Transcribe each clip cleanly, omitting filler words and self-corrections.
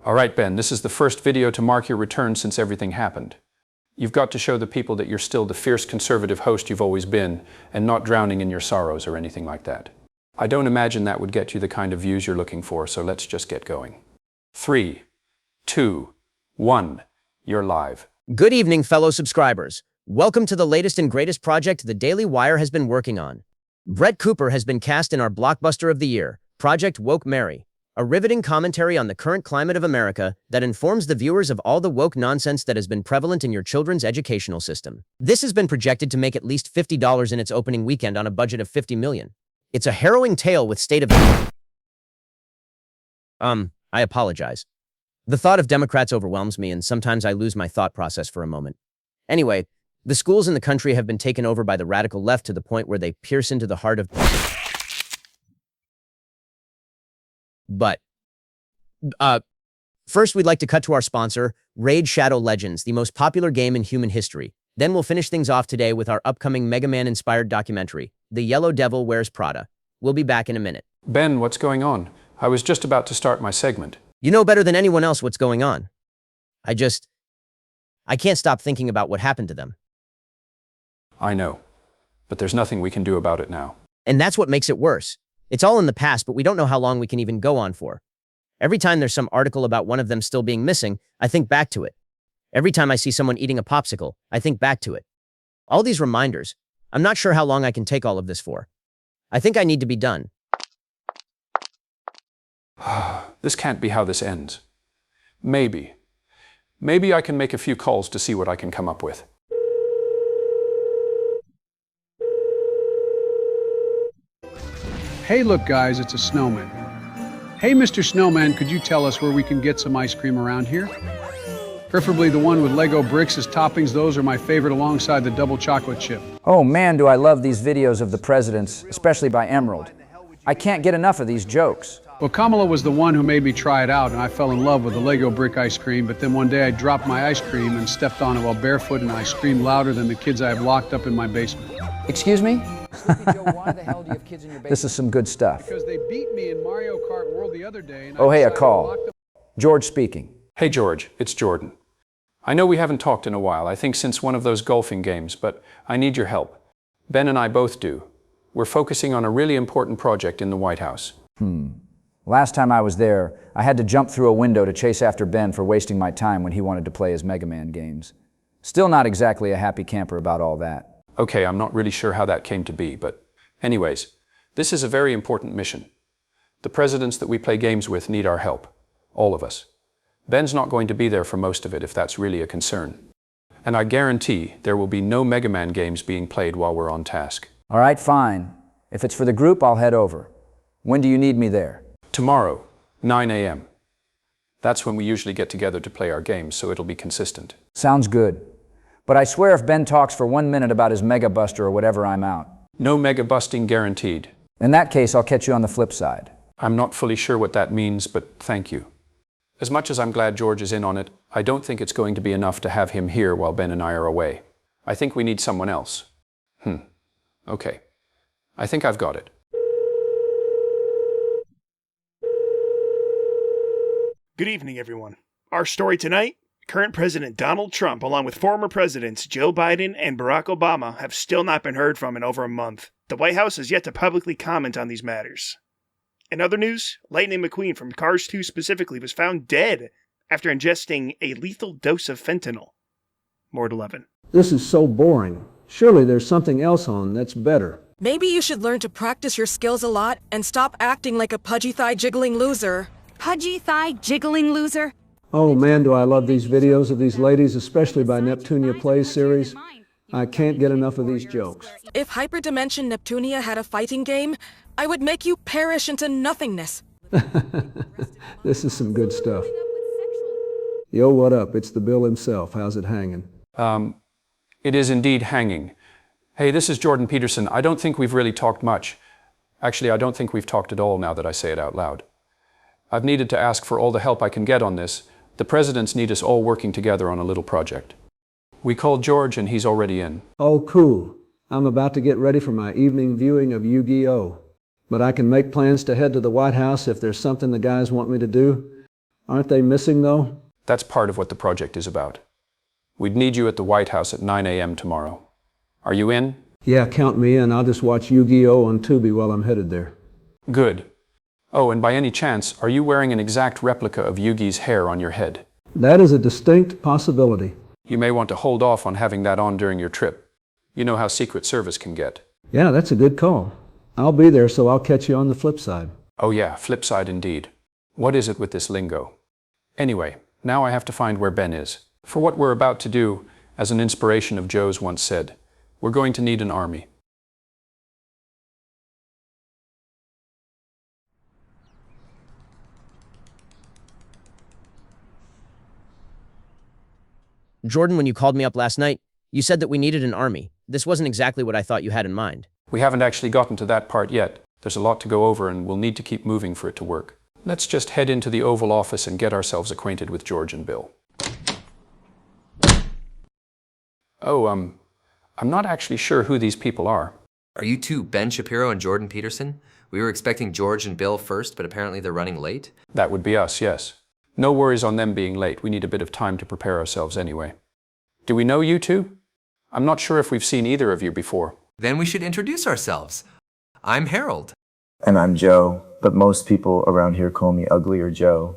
All right, Ben, this is the first video to mark your return since everything happened. You've got to show the people that you're still the fierce conservative host you've always been and not drowning in your sorrows or anything like that. I don't imagine that would get you the kind of views you're looking for, so let's just get going. 3, 2, 1, you're live. Good evening, fellow subscribers. Welcome to the latest and greatest project the Daily Wire has been working on. Brett Cooper has been cast in our blockbuster of the year, Project Woke Mary, a riveting commentary on the current climate of America that informs the viewers of all the woke nonsense that has been prevalent in your children's educational system. This has been projected to make at least $50 in its opening weekend on a budget of $50 million. It's a harrowing tale with state of... I apologize. The thought of Democrats overwhelms me, and sometimes I lose my thought process for a moment. Anyway, the schools in the country have been taken over by the radical left to the point where they pierce into the heart of... First, we'd like to cut to our sponsor, Raid Shadow Legends, the most popular game in human history. Then we'll finish things off today with our upcoming Mega Man-inspired documentary, The Yellow Devil Wears Prada. We'll be back in a minute. Ben, what's going on? I was just about to start my segment. You know better than anyone else what's going on. I can't stop thinking about what happened to them. I know, but there's nothing we can do about it now. And that's what makes it worse. It's all in the past, but we don't know how long we can even go on for. Every time there's some article about one of them still being missing, I think back to it. Every time I see someone eating a popsicle, I think back to it. All these reminders, I'm not sure how long I can take all of this for. I think I need to be done. This can't be how this ends. Maybe I can make a few calls to see what I can come up with. Hey, look, guys, it's a snowman. Hey, Mr. Snowman, could you tell us where we can get some ice cream around here? Preferably the one with Lego bricks as toppings. Those are my favorite alongside the double chocolate chip. Oh man, do I love these videos of the presidents, especially by Emerald. I can't get enough of these jokes. Well, Kamala was the one who made me try it out, and I fell in love with the Lego brick ice cream, but then one day I dropped my ice cream and stepped on it while barefoot, and I screamed louder than the kids I have locked up in my basement. Excuse me? Why the hell do you have kids in your basement? This is some good stuff. Because they beat me in Mario Kart World the other day, and Oh, hey, a decided to call. lock them. George speaking. Hey George, it's Jordan. I know we haven't talked in a while, I think since one of those golfing games, but I need your help. Ben and I both do. We're focusing on a really important project in the White House. Last time I was there, I had to jump through a window to chase after Ben for wasting my time when he wanted to play his Mega Man games. Still not exactly a happy camper about all that. Okay, I'm not really sure how that came to be, but anyways, this is a very important mission. The presidents that we play games with need our help. All of us. Ben's not going to be there for most of it if that's really a concern. And I guarantee there will be no Mega Man games being played while we're on task. All right, fine. If it's for the group, I'll head over. When do you need me there? Tomorrow, 9 a.m. That's when we usually get together to play our games, so it'll be consistent. Sounds good. But I swear if Ben talks for 1 minute about his Mega Buster or whatever, I'm out. No mega busting guaranteed. In that case, I'll catch you on the flip side. I'm not fully sure what that means, but thank you. As much as I'm glad George is in on it, I don't think it's going to be enough to have him here while Ben and I are away. I think we need someone else. Okay. I think I've got it. Good evening, everyone. Our story tonight, current President Donald Trump, along with former presidents Joe Biden and Barack Obama, have still not been heard from in over a month. The White House has yet to publicly comment on these matters. In other news, Lightning McQueen from Cars 2 specifically was found dead after ingesting a lethal dose of fentanyl. More at 11. This is so boring. Surely there's something else on that's better. Maybe you should learn to practice your skills a lot and stop acting like a pudgy thigh jiggling loser. Pudgy thigh jiggling loser? Oh man, do I love these videos of these ladies, especially by Neptunia Plays series. I can't get enough of these jokes. If Hyperdimension Neptunia had a fighting game, I would make you perish into nothingness. This is some good stuff. Yo, what up? It's the Bill himself. How's it hanging? It is indeed hanging. Hey, this is Jordan Peterson. I don't think we've really talked much. Actually, I don't think we've talked at all now that I say it out loud. I've needed to ask for all the help I can get on this. The presidents need us all working together on a little project. We called George and he's already in. Oh, cool. I'm about to get ready for my evening viewing of Yu-Gi-Oh! But I can make plans to head to the White House if there's something the guys want me to do. Aren't they missing, though? That's part of what the project is about. We'd need you at the White House at 9 a.m. tomorrow. Are you in? Yeah, count me in. I'll just watch Yu-Gi-Oh! On Tubi while I'm headed there. Good. Oh, and by any chance, are you wearing an exact replica of Yugi's hair on your head? That is a distinct possibility. You may want to hold off on having that on during your trip. You know how Secret Service can get. Yeah, that's a good call. I'll be there, so I'll catch you on the flip side. Oh yeah, flip side indeed. What is it with this lingo? Anyway, now I have to find where Ben is. For what we're about to do, as an inspiration of Joe's once said, we're going to need an army. Jordan, when you called me up last night, you said that we needed an army. This wasn't exactly what I thought you had in mind. We haven't actually gotten to that part yet. There's a lot to go over and we'll need to keep moving for it to work. Let's just head into the Oval Office and get ourselves acquainted with George and Bill. Oh, I'm not actually sure who these people are. Are you two Ben Shapiro and Jordan Peterson? We were expecting George and Bill first, but apparently they're running late. That would be us, yes. No worries on them being late. We need a bit of time to prepare ourselves anyway. Do we know you two? I'm not sure if we've seen either of you before. Then we should introduce ourselves. I'm Harold. And I'm Joe, but most people around here call me Ugly or Joe.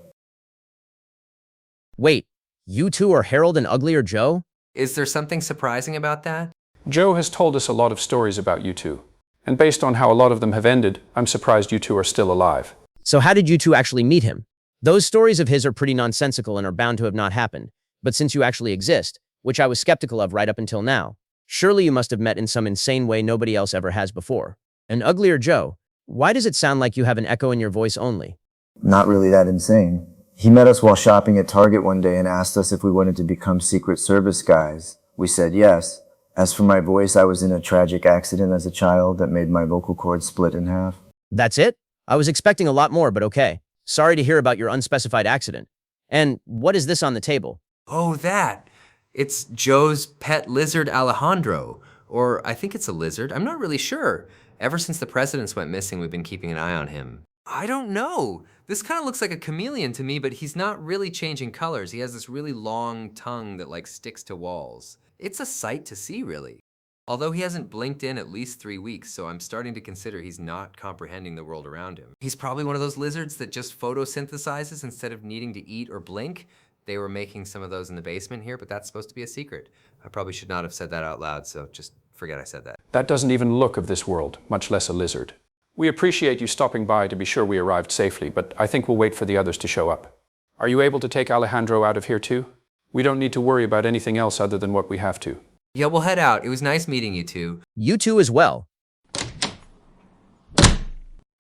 Wait, you two are Harold and Ugly or Joe? Is there something surprising about that? Joe has told us a lot of stories about you two. And based on how a lot of them have ended, I'm surprised you two are still alive. So how did you two actually meet him? Those stories of his are pretty nonsensical and are bound to have not happened. But since you actually exist, which I was skeptical of right up until now, surely you must have met in some insane way nobody else ever has before. And Ugly or Joe, why does it sound like you have an echo in your voice only? Not really that insane. He met us while shopping at Target one day and asked us if we wanted to become Secret Service guys. We said yes. As for my voice, I was in a tragic accident as a child that made my vocal cords split in half. That's it? I was expecting a lot more, but okay. Sorry to hear about your unspecified accident. And what is this on the table? Oh, that. It's Joe's pet lizard Alejandro. Or I think it's a lizard. I'm not really sure. Ever since the presidents went missing, we've been keeping an eye on him. I don't know. This kind of looks like a chameleon to me, but he's not really changing colors. He has this really long tongue that like sticks to walls. It's a sight to see, really. Although he hasn't blinked in at least 3 weeks, so I'm starting to consider he's not comprehending the world around him. He's probably one of those lizards that just photosynthesizes instead of needing to eat or blink. They were making some of those in the basement here, but that's supposed to be a secret. I probably should not have said that out loud, so just forget I said that. That doesn't even look of this world, much less a lizard. We appreciate you stopping by to be sure we arrived safely, but I think we'll wait for the others to show up. Are you able to take Alejandro out of here too? We don't need to worry about anything else other than what we have to. Yeah, we'll head out. It was nice meeting you two. You two as well.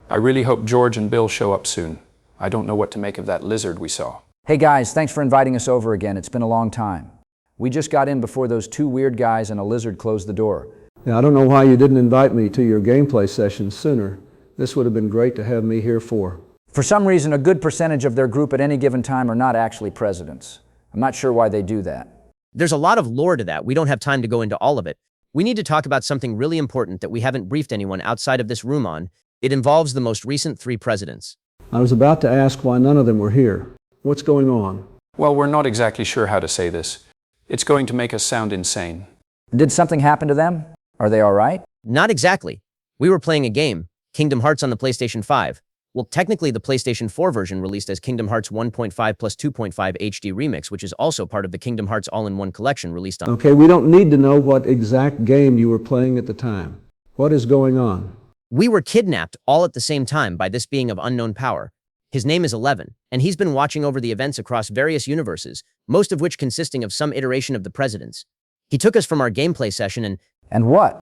I really hope George and Bill show up soon. I don't know what to make of that lizard we saw. Hey guys, thanks for inviting us over again. It's been a long time. We just got in before those two weird guys and a lizard closed the door. Yeah, I don't know why you didn't invite me to your gameplay session sooner. This would have been great to have me here for. For some reason, a good percentage of their group at any given time are not actually presidents. I'm not sure why they do that. There's a lot of lore to that. We don't have time to go into all of it. We need to talk about something really important that we haven't briefed anyone outside of this room on. It involves the most recent 3 presidents. I was about to ask why none of them were here. What's going on? Well, we're not exactly sure how to say this. It's going to make us sound insane. Did something happen to them? Are they all right? Not exactly. We were playing a game, Kingdom Hearts on the PlayStation 5. Well, technically the PlayStation 4 version released as Kingdom Hearts 1.5 plus 2.5 HD Remix, which is also part of the Kingdom Hearts All-in-One collection released on... Okay, we don't need to know what exact game you were playing at the time. What is going on? We were kidnapped all at the same time by this being of unknown power. His name is 11, and he's been watching over the events across various universes, most of which consisting of some iteration of the presidents. He took us from our gameplay session and... And what?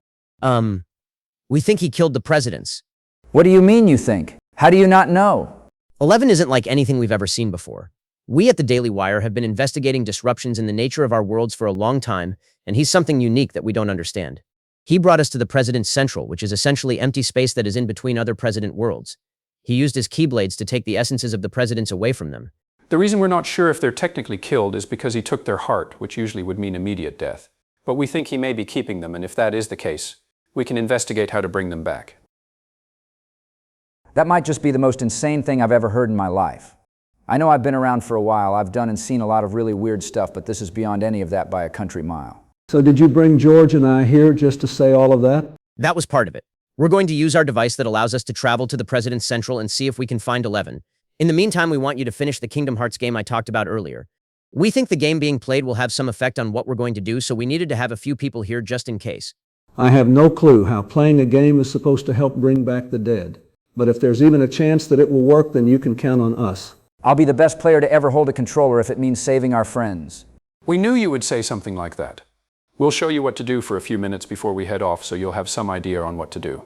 We think he killed the presidents. What do you mean you think? How do you not know? 11 isn't like anything we've ever seen before. We at the Daily Wire have been investigating disruptions in the nature of our worlds for a long time, and he's something unique that we don't understand. He brought us to the President's Central, which is essentially empty space that is in between other president worlds. He used his Keyblades to take the essences of the presidents away from them. The reason we're not sure if they're technically killed is because he took their heart, which usually would mean immediate death. But we think he may be keeping them, and if that is the case, we can investigate how to bring them back. That might just be the most insane thing I've ever heard in my life. I know I've been around for a while. I've done and seen a lot of really weird stuff, but this is beyond any of that by a country mile. So did you bring George and I here just to say all of that? That was part of it. We're going to use our device that allows us to travel to the President's Central and see if we can find 11. In the meantime, we want you to finish the Kingdom Hearts game I talked about earlier. We think the game being played will have some effect on what we're going to do, so we needed to have a few people here just in case. I have no clue how playing a game is supposed to help bring back the dead. But if there's even a chance that it will work, then you can count on us. I'll be the best player to ever hold a controller if it means saving our friends. We knew you would say something like that. We'll show you what to do for a few minutes before we head off, so you'll have some idea on what to do.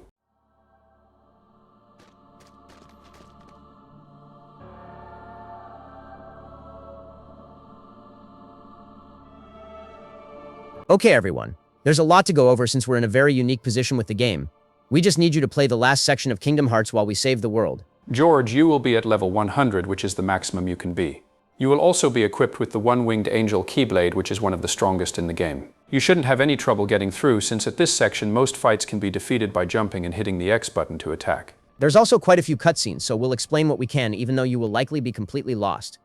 Okay, everyone. There's a lot to go over since we're in a very unique position with the game. We just need you to play the last section of Kingdom Hearts while we save the world. George, you will be at level 100, which is the maximum you can be. You will also be equipped with the one-winged angel Keyblade, which is one of the strongest in the game. You shouldn't have any trouble getting through, since at this section most fights can be defeated by jumping and hitting the X button to attack. There's also quite a few cutscenes, so we'll explain what we can, even though you will likely be completely lost.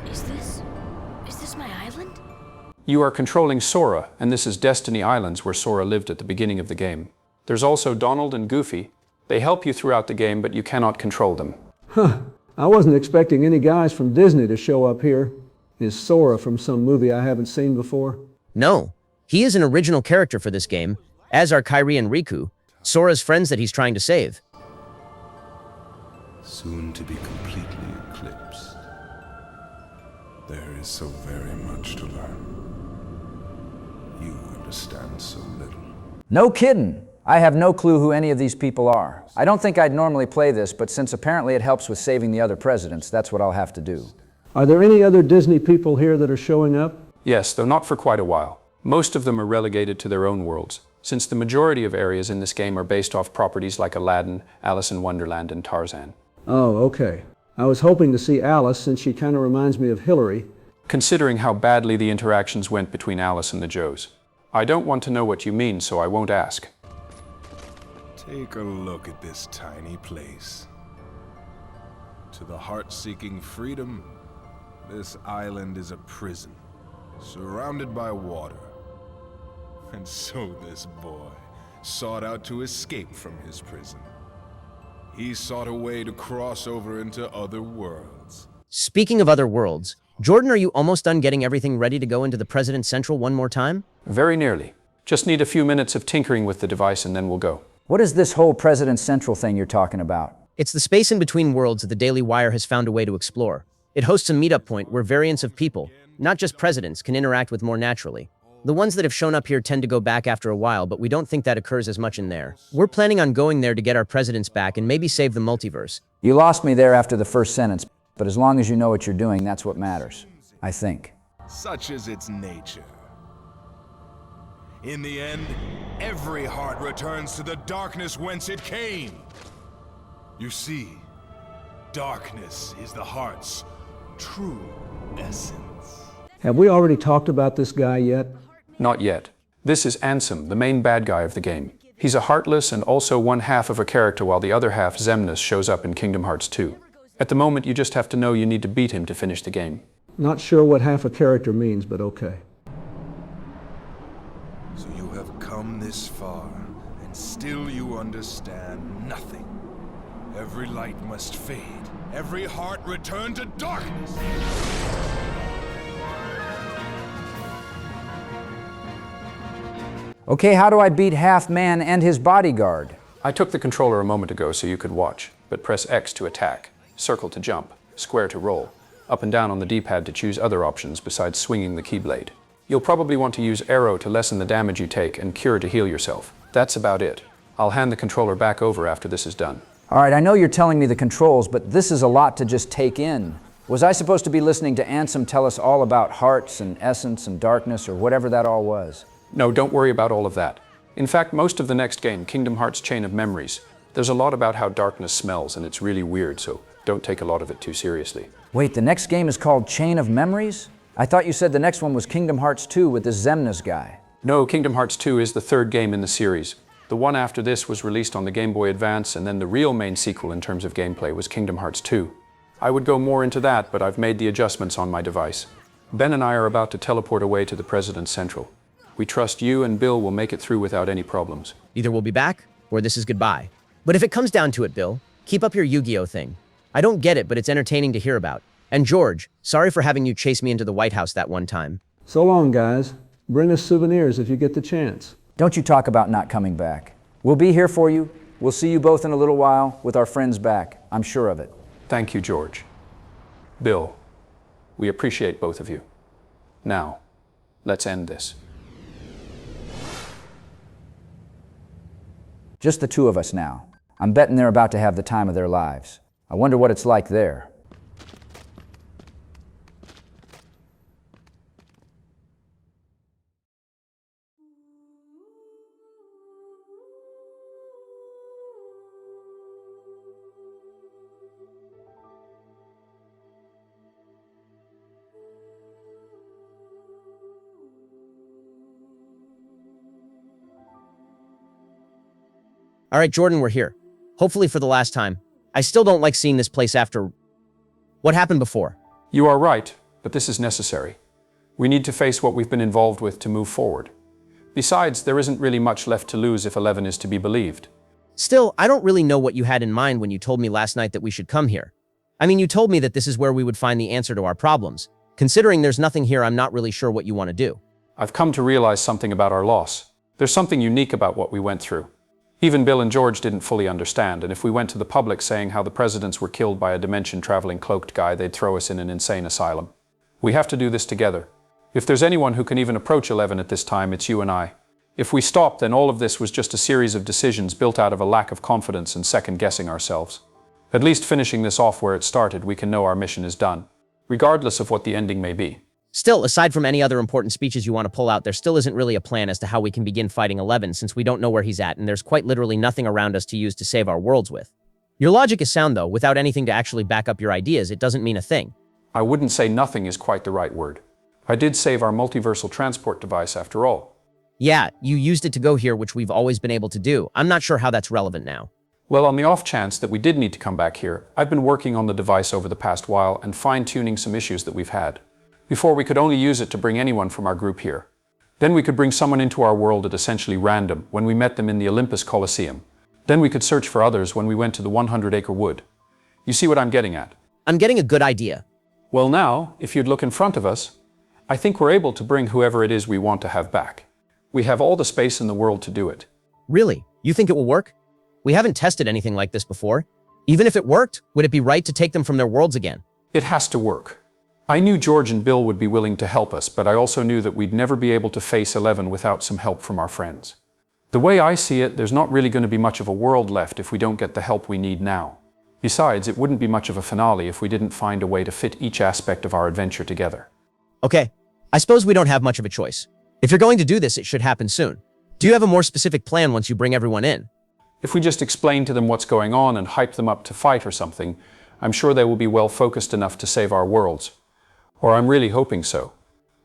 Is this my island? You are controlling Sora, and this is Destiny Islands, where Sora lived at the beginning of the game. There's also Donald and Goofy. They help you throughout the game, but you cannot control them. Huh. I wasn't expecting any guys from Disney to show up here. Is Sora from some movie I haven't seen before? No. He is an original character for this game, as are Kairi and Riku, Sora's friends that he's trying to save. Soon to be completely eclipsed. There is so very much to learn. You understand so little. No kidding! I have no clue who any of these people are. I don't think I'd normally play this, but since apparently it helps with saving the other presidents, that's what I'll have to do. Are there any other Disney people here that are showing up? Yes, though not for quite a while. Most of them are relegated to their own worlds, since the majority of areas in this game are based off properties like Aladdin, Alice in Wonderland, and Tarzan. Oh, okay. I was hoping to see Alice, since she kind of reminds me of Hillary. Considering how badly the interactions went between Alice and the Joes. I don't want to know what you mean, so I won't ask. Take a look at this tiny place. To the heart-seeking freedom, this island is a prison, surrounded by water. And so this boy sought out to escape from his prison. He sought a way to cross over into other worlds. Speaking of other worlds, Jordan, are you almost done getting everything ready to go into the President's Central one more time? Very nearly. Just need a few minutes of tinkering with the device and then we'll go. What is this whole President's Central thing you're talking about? It's the space in between worlds that the Daily Wire has found a way to explore. It hosts a meetup point where variants of people, not just presidents, can interact with more naturally. The ones that have shown up here tend to go back after a while, but we don't think that occurs as much in there. We're planning on going there to get our presidents back and maybe save the multiverse. You lost me there after the first sentence, but as long as you know what you're doing, that's what matters, I think. Such is its nature. In the end, every heart returns to the darkness whence it came. You see, darkness is the heart's true essence. Have we already talked about this guy yet? Not yet. This is Ansem, the main bad guy of the game. He's a heartless and also one half of a character, while the other half, Xemnas, shows up in Kingdom Hearts 2. At the moment, you just have to know you need to beat him to finish the game. Not sure what half a character means, but okay. So you have come this far, and still you understand nothing. Every light must fade. Every heart return to darkness. Okay, how do I beat Half-Man and his bodyguard? I took the controller a moment ago so you could watch, but press X to attack, circle to jump, square to roll, up and down on the D-pad to choose other options besides swinging the Keyblade. You'll probably want to use arrow to lessen the damage you take and cure to heal yourself. That's about it. I'll hand the controller back over after this is done. All right, I know you're telling me the controls, but this is a lot to just take in. Was I supposed to be listening to Ansem tell us all about hearts and essence and darkness or whatever that all was? No, don't worry about all of that. In fact, most of the next game, Kingdom Hearts Chain of Memories, there's a lot about how darkness smells, and it's really weird, so don't take a lot of it too seriously. Wait, the next game is called Chain of Memories? I thought you said the next one was Kingdom Hearts 2 with this Xemnas guy. No, Kingdom Hearts 2 is the third game in the series. The one after this was released on the Game Boy Advance, and then the real main sequel in terms of gameplay was Kingdom Hearts 2. I would go more into that, but I've made the adjustments on my device. Ben and I are about to teleport away to the President's Central. We trust you and Bill will make it through without any problems. Either we'll be back, or this is goodbye. But if it comes down to it, Bill, keep up your Yu-Gi-Oh thing. I don't get it, but it's entertaining to hear about. And George, sorry for having you chase me into the White House that one time. So long, guys. Bring us souvenirs if you get the chance. Don't you talk about not coming back. We'll be here for you. We'll see you both in a little while with our friends back. I'm sure of it. Thank you, George. Bill, we appreciate both of you. Now, let's end this. Just the two of us now. I'm betting they're about to have the time of their lives. I wonder what it's like there. All right, Jordan, we're here. Hopefully for the last time. I still don't like seeing this place after what happened before. You are right, but this is necessary. We need to face what we've been involved with to move forward. Besides, there isn't really much left to lose if 11 is to be believed. Still, I don't really know what you had in mind when you told me last night that we should come here. I mean, you told me that this is where we would find the answer to our problems. Considering there's nothing here, I'm not really sure what you want to do. I've come to realize something about our loss. There's something unique about what we went through. Even Bill and George didn't fully understand, and if we went to the public saying how the presidents were killed by a dimension-traveling cloaked guy, they'd throw us in an insane asylum. We have to do this together. If there's anyone who can even approach 11 at this time, it's you and I. If we stop, then all of this was just a series of decisions built out of a lack of confidence and second-guessing ourselves. At least finishing this off where it started, we can know our mission is done, regardless of what the ending may be. Still, aside from any other important speeches you want to pull out, there still isn't really a plan as to how we can begin fighting 11 since we don't know where he's at and there's quite literally nothing around us to use to save our worlds with. Your logic is sound though. Without anything to actually back up your ideas, it doesn't mean a thing. I wouldn't say nothing is quite the right word. I did save our multiversal transport device after all. Yeah, you used it to go here, which we've always been able to do. I'm not sure how that's relevant now. Well, on the off chance that we did need to come back here, I've been working on the device over the past while and fine-tuning some issues that we've had. Before, we could only use it to bring anyone from our group here. Then we could bring someone into our world at essentially random when we met them in the Olympus Coliseum. Then we could search for others when we went to the 100-acre wood. You see what I'm getting at? I'm getting a good idea. Well now, if you'd look in front of us, I think we're able to bring whoever it is we want to have back. We have all the space in the world to do it. Really? You think it will work? We haven't tested anything like this before. Even if it worked, would it be right to take them from their worlds again? It has to work. I knew George and Bill would be willing to help us, but I also knew that we'd never be able to face 11 without some help from our friends. The way I see it, there's not really going to be much of a world left if we don't get the help we need now. Besides, it wouldn't be much of a finale if we didn't find a way to fit each aspect of our adventure together. Okay, I suppose we don't have much of a choice. If you're going to do this, it should happen soon. Do you have a more specific plan once you bring everyone in? If we just explain to them what's going on and hype them up to fight or something, I'm sure they will be well focused enough to save our worlds. Or I'm really hoping so.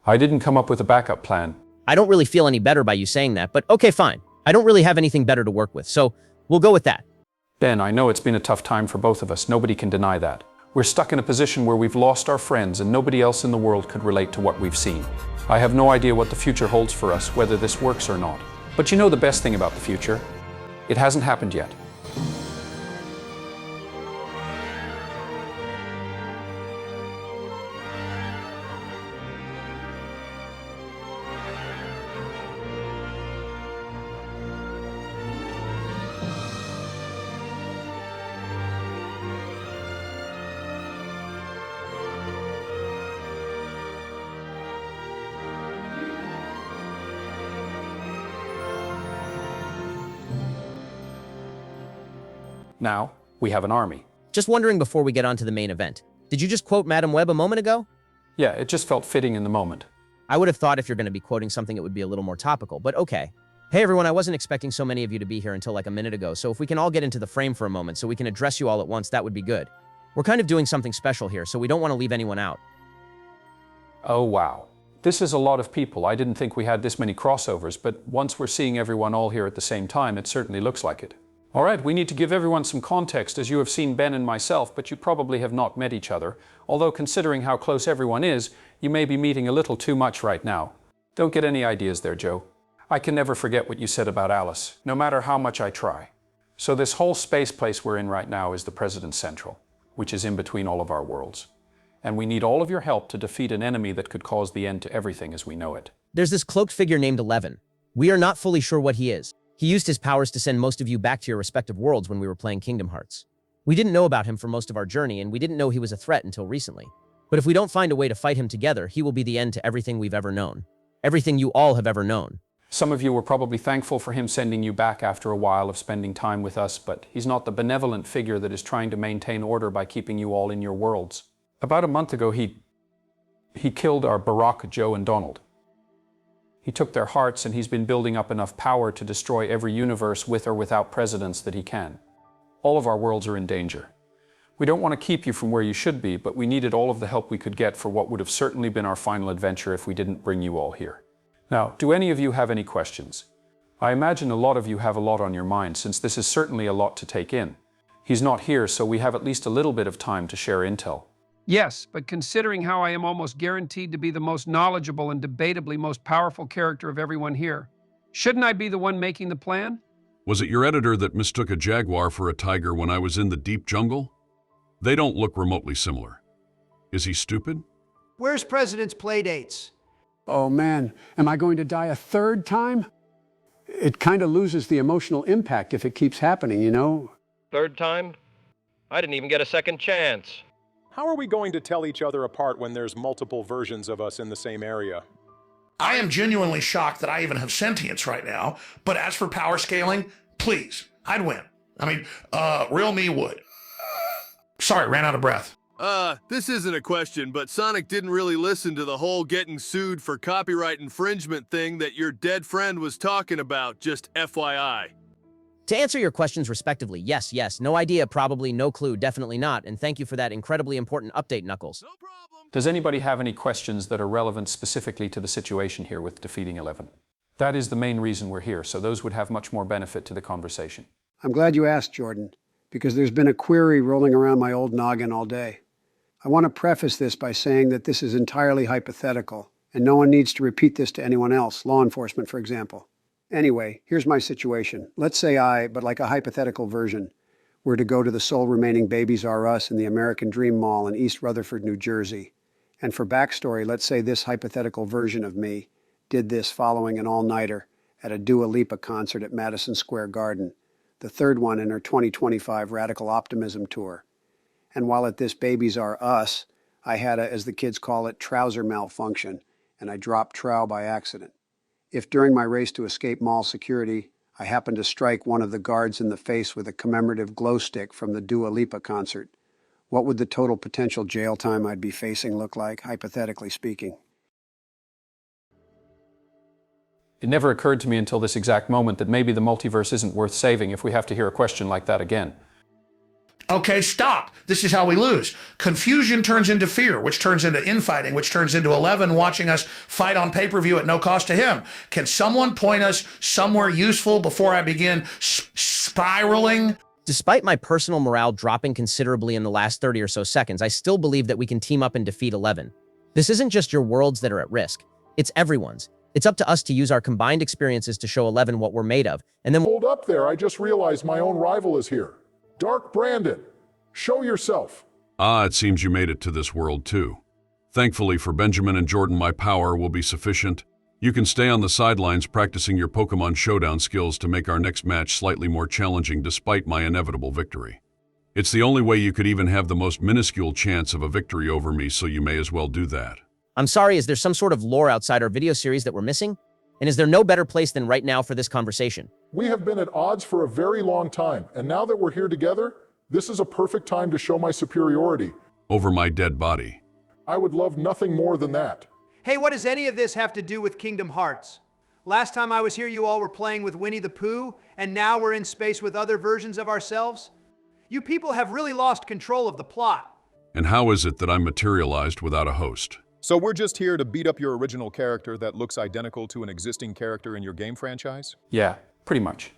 I didn't come up with a backup plan. I don't really feel any better by you saying that, but okay, fine. I don't really have anything better to work with, so we'll go with that. Ben, I know it's been a tough time for both of us. Nobody can deny that. We're stuck in a position where we've lost our friends and nobody else in the world could relate to what we've seen. I have no idea what the future holds for us, whether this works or not. But you know the best thing about the future? It hasn't happened yet. Now, we have an army. Just wondering before we get on to the main event. Did you just quote Madam Web a moment ago? Yeah, it just felt fitting in the moment. I would have thought if you're going to be quoting something, it would be a little more topical, but okay. Hey everyone, I wasn't expecting so many of you to be here until like a minute ago, so if we can all get into the frame for a moment so we can address you all at once, that would be good. We're kind of doing something special here, so we don't want to leave anyone out. Oh wow. This is a lot of people. I didn't think we had this many crossovers, but once we're seeing everyone all here at the same time, it certainly looks like it. All right, we need to give everyone some context, as you have seen Ben and myself, but you probably have not met each other. Although considering how close everyone is, you may be meeting a little too much right now. Don't get any ideas there, Joe. I can never forget what you said about Alice, no matter how much I try. So this whole space place we're in right now is the President's Central, which is in between all of our worlds. And we need all of your help to defeat an enemy that could cause the end to everything as we know it. There's this cloaked figure named 11. We are not fully sure what he is. He used his powers to send most of you back to your respective worlds when we were playing Kingdom Hearts. We didn't know about him for most of our journey, and we didn't know he was a threat until recently. But if we don't find a way to fight him together, he will be the end to everything we've ever known. Everything you all have ever known. Some of you were probably thankful for him sending you back after a while of spending time with us, but he's not the benevolent figure that is trying to maintain order by keeping you all in your worlds. About a month ago, he killed our Barack, Joe, and Donald. He took their hearts, and he's been building up enough power to destroy every universe with or without presidents that he can. All of our worlds are in danger. We don't want to keep you from where you should be, but we needed all of the help we could get for what would have certainly been our final adventure if we didn't bring you all here. Now, do any of you have any questions? I imagine a lot of you have a lot on your mind, since this is certainly a lot to take in. He's not here, so we have at least a little bit of time to share intel. Yes, but considering how I am almost guaranteed to be the most knowledgeable and debatably most powerful character of everyone here, shouldn't I be the one making the plan? Was it your editor that mistook a jaguar for a tiger when I was in the deep jungle? They don't look remotely similar. Is he stupid? Where's President's playdates? Oh man, am I going to die a third time? It kind of loses the emotional impact if it keeps happening, you know? Third time? I didn't even get a second chance. How are we going to tell each other apart when there's multiple versions of us in the same area? I am genuinely shocked that I even have sentience right now, but as for power scaling, please, I'd win. I mean, real me would. Sorry, ran out of breath. This isn't a question, but Sonic didn't really listen to the whole getting sued for copyright infringement thing that your dead friend was talking about, just FYI. To answer your questions respectively, yes, no idea, probably, no clue, definitely not, and thank you for that incredibly important update, Knuckles. No problem. Does anybody have any questions that are relevant specifically to the situation here with defeating 11? That is the main reason we're here, so those would have much more benefit to the conversation. I'm glad you asked, Jordan, because there's been a query rolling around my old noggin all day. I want to preface this by saying that this is entirely hypothetical, and no one needs to repeat this to anyone else, law enforcement, for example. Anyway, here's my situation. Let's say I, but like a hypothetical version, were to go to the sole remaining Babies R Us in the American Dream Mall in East Rutherford, New Jersey. And for backstory, let's say this hypothetical version of me did this following an all-nighter at a Dua Lipa concert at Madison Square Garden, the third one in her 2025 Radical Optimism tour. And while at this Babies R Us, I had a, as the kids call it, trouser malfunction, and I dropped trow by accident. If during my race to escape mall security, I happened to strike one of the guards in the face with a commemorative glow stick from the Dua Lipa concert, what would the total potential jail time I'd be facing look like, hypothetically speaking? It never occurred to me until this exact moment that maybe the multiverse isn't worth saving if we have to hear a question like that again. Okay, stop. This is how we lose. Confusion turns into fear, which turns into infighting, which turns into 11 watching us fight on pay-per-view at no cost to him. Can someone point us somewhere useful before I begin spiraling? Despite my personal morale dropping considerably in the last 30 or so seconds, I still believe that we can team up and defeat 11. This isn't just your worlds that are at risk. It's everyone's. It's up to us to use our combined experiences to show 11 what we're made of, and then— Hold up there, I just realized my own rival is here. Dark Brandon, show yourself. Ah, it seems you made it to this world too. Thankfully for Benjamin and Jordan, my power will be sufficient. You can stay on the sidelines practicing your Pokemon Showdown skills to make our next match slightly more challenging despite my inevitable victory. It's the only way you could even have the most minuscule chance of a victory over me, so you may as well do that. I'm sorry, is there some sort of lore outside our video series that we're missing? And is there no better place than right now for this conversation? We have been at odds for a very long time, and now that we're here together, this is a perfect time to show my superiority. Over my dead body. I would love nothing more than that. Hey, what does any of this have to do with Kingdom Hearts? Last time I was here, you all were playing with Winnie the Pooh, and now we're in space with other versions of ourselves? You people have really lost control of the plot. And how is it that I'm materialized without a host? So we're just here to beat up your original character that looks identical to an existing character in your game franchise? Yeah, pretty much.